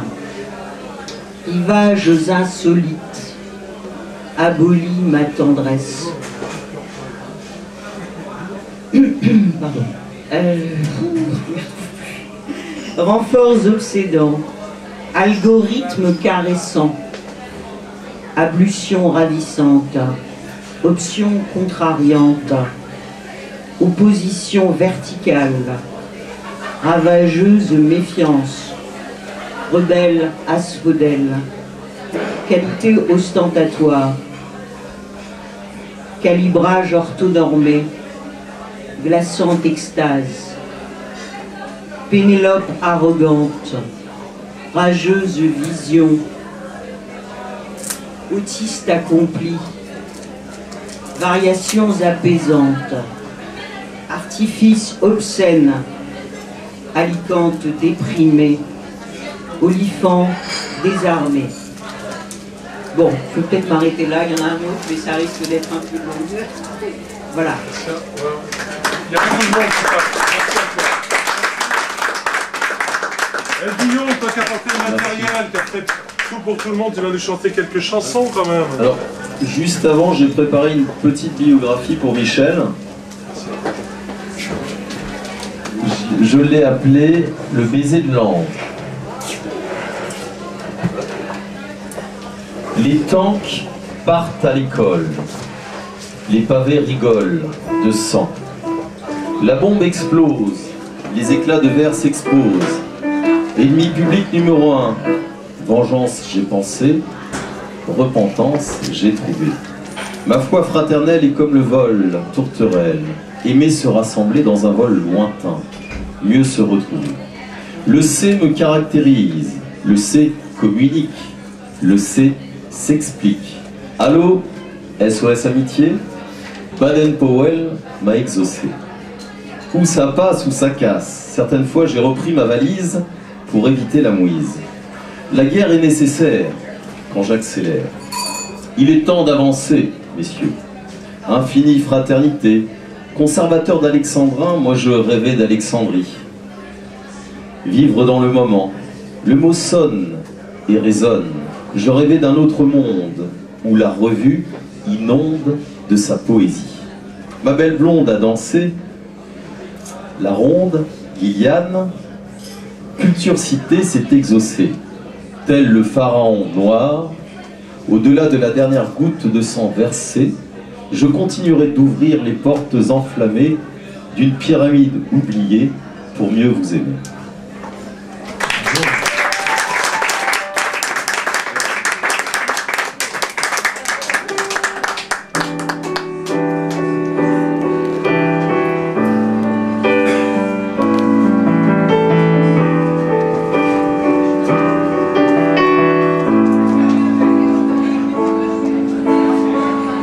rivages insolites, abolis ma tendresse. Pardon. Renforts obsédants, algorithmes caressants, ablutions ravissantes, options contrariantes, opposition verticale, ravageuse méfiance, rebelle asphodèle, qualité ostentatoire, calibrage orthonormé, glaçante extase, Pénélope arrogante, rageuse vision, autiste accompli, variations apaisantes, artifice obscène, Alicante déprimée, olifant désarmé. Bon, je peux peut-être m'arrêter là, il y en a un autre, mais ça risque d'être un peu long. Voilà. Il y a beaucoup de monde qui passe. Guillaume, toi qui as porté le matériel, qui a fait tout pour tout le monde, tu vas nous chanter quelques chansons quand même. Alors, juste avant, j'ai préparé une petite biographie pour Michel. Je l'ai appelé Le baiser de l'ange. Les tanks partent à l'école. Les pavés rigolent de sang. La bombe explose. Les éclats de verre s'exposent. Ennemi public numéro 1. Vengeance, j'ai pensé. Repentance, j'ai trouvé. Ma foi fraternelle est comme le vol, tourterelle. Aimer se rassembler dans un vol lointain. Mieux se retrouver. Le C me caractérise. Le C communique. Le C s'explique. Allô, SOS Amitié? Baden-Powell m'a exaucé. Où ça passe, où ça casse. Certaines fois, j'ai repris ma valise pour éviter la mouise. La guerre est nécessaire quand j'accélère. Il est temps d'avancer, messieurs. Infinie fraternité. Conservateur d'Alexandrin, moi je rêvais d'Alexandrie. Vivre dans le moment. Le mot sonne et résonne. Je rêvais d'un autre monde où la revue inonde de sa poésie. Ma belle blonde a dansé. La ronde, Liliane, Culture Cité s'est exaucée, tel le pharaon noir, au-delà de la dernière goutte de sang versée, je continuerai d'ouvrir les portes enflammées d'une pyramide oubliée pour mieux vous aimer.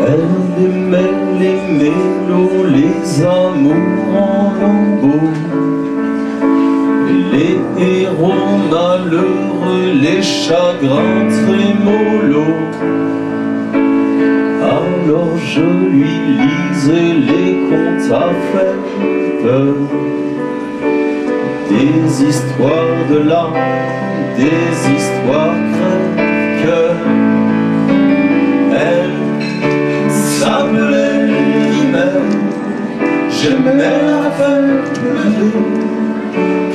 Elle aimait les mélos, les amours en lambeaux, les héros malheureux, les chagrins trémolos. Alors je lui lisais les contes à faire, des histoires de l'âme, des histoires crève-cœur. Elle s'appelait Rimel, j'aimais la faire pleurer,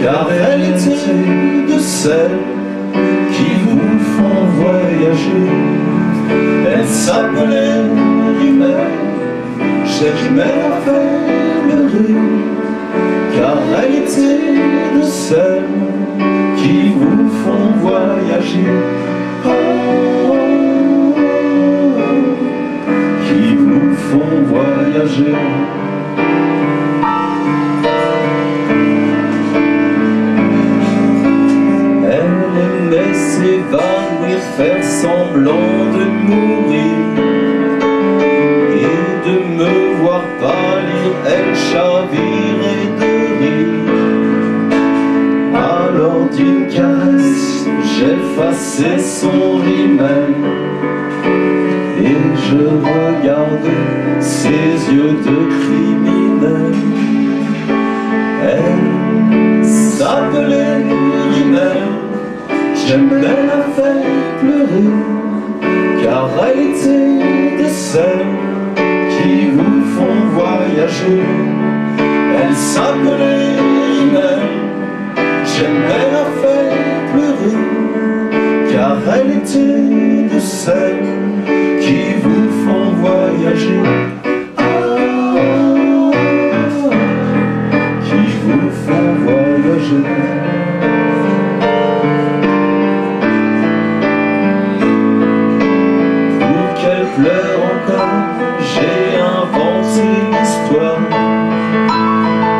car elle était de celles qui vous font voyager. Elle s'appelait Rimel, j'aimais la faire pleurer, car elle était de celles qui vous font voyager. Qui vous font voyager. Elle aimait s'évanouir, faire semblant de mourir, et de me voir pâlir, elle chavirait de rire. Alors d'une caresse, j'effaçais son rimel, et je regardais ses yeux de criminel. Elle s'appelait Rimel, j'aimais la faire pleurer, car elle était de celles qui vous font voyager. Elle s'appelait Rimel, j'aimais la faire pleurer, car elle était de celles qui vous font voyager. Qui vous font voyager. Pour qu'elle pleure encore, j'ai inventé l'histoire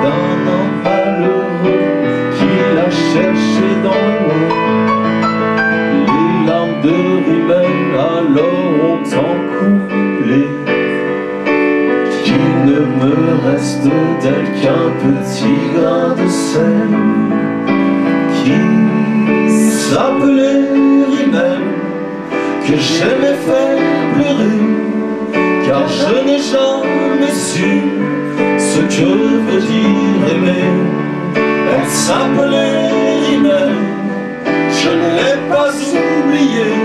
d'un homme malheureux qui l'a cherché dans le noir. Les larmes de Rimel alors ont encoulé, qu'il ne me reste d'elle qu'un petit grain de sel, qui s'appelait Rimel, que j'aimais faire pleurer, car je n'ai jamais su ce que veut dire aimer. Elle s'appelait Rimel, je ne l'ai pas oubliée,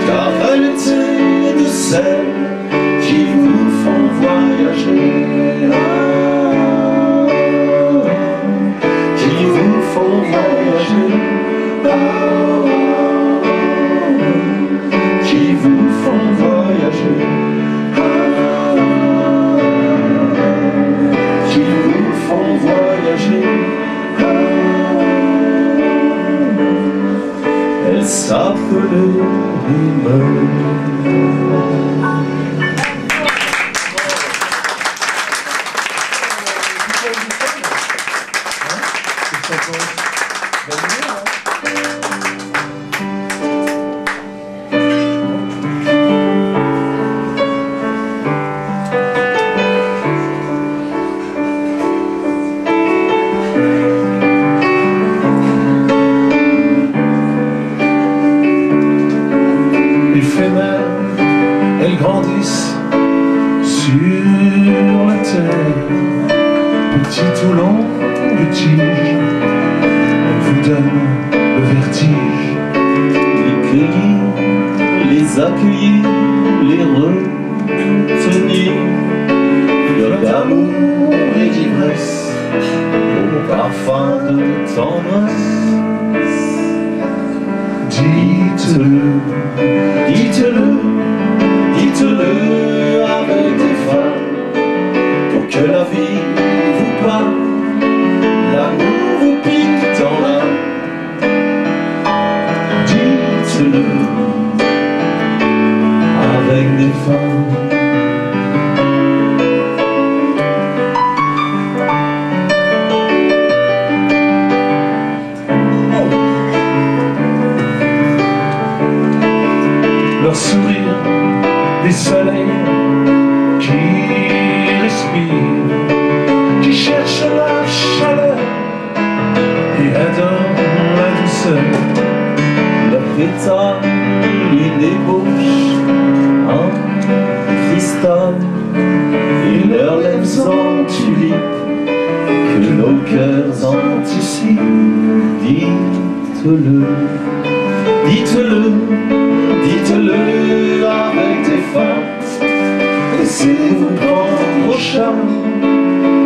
car elle était de celles qui vous font voyager. Qui vous font voyager. Qui vous font voyager. Qui vous font voyager. Elle s'appelait Rimel. parfum de tendresse. Dites-le, dites-le, dites-le avec des femmes, pour que la vie vous parle, l'amour vous pique dans l'âme. Dites-le avec des femmes. Leur sourire, des soleils qui respirent, qui cherchent la chaleur et adorent la douceur. Leur pétale, une ébauche en cristal, et leurs lèvres en tulipe que nos cœurs anticipent. Dites-le, dites-le, dites-le avec des femmes. Laissez-vous prendre au charme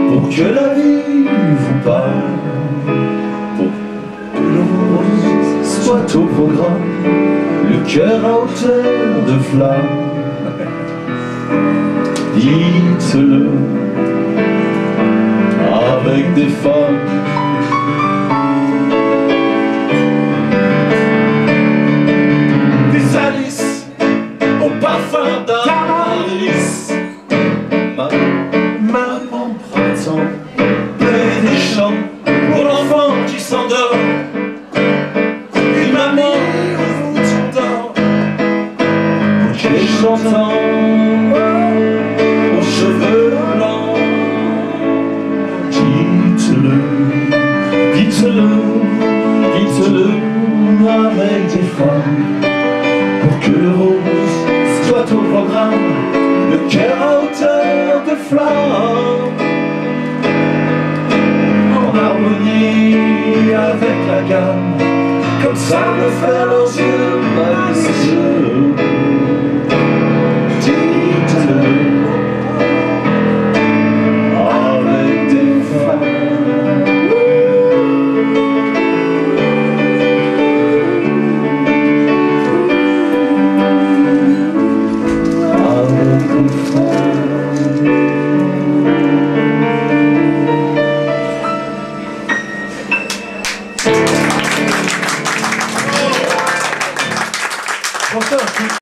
pour que la vie vous parle, pour que le rose soit au programme, le cœur à hauteur de flamme. Dites-le avec des femmes. Des Alice au parfum d'Anaïs, Maman printemps, plein des champs pour l'enfant qui s'endort. Une mamie au bout d'or, qui est chantant aux cheveux blancs. Dites-le, dites-le, dites-le avec des femmes, pour que le rose soit au programme, le cœur à hauteur de flamme, en harmonie avec la gamme, comme ça me fait leurs yeux, mes yeux.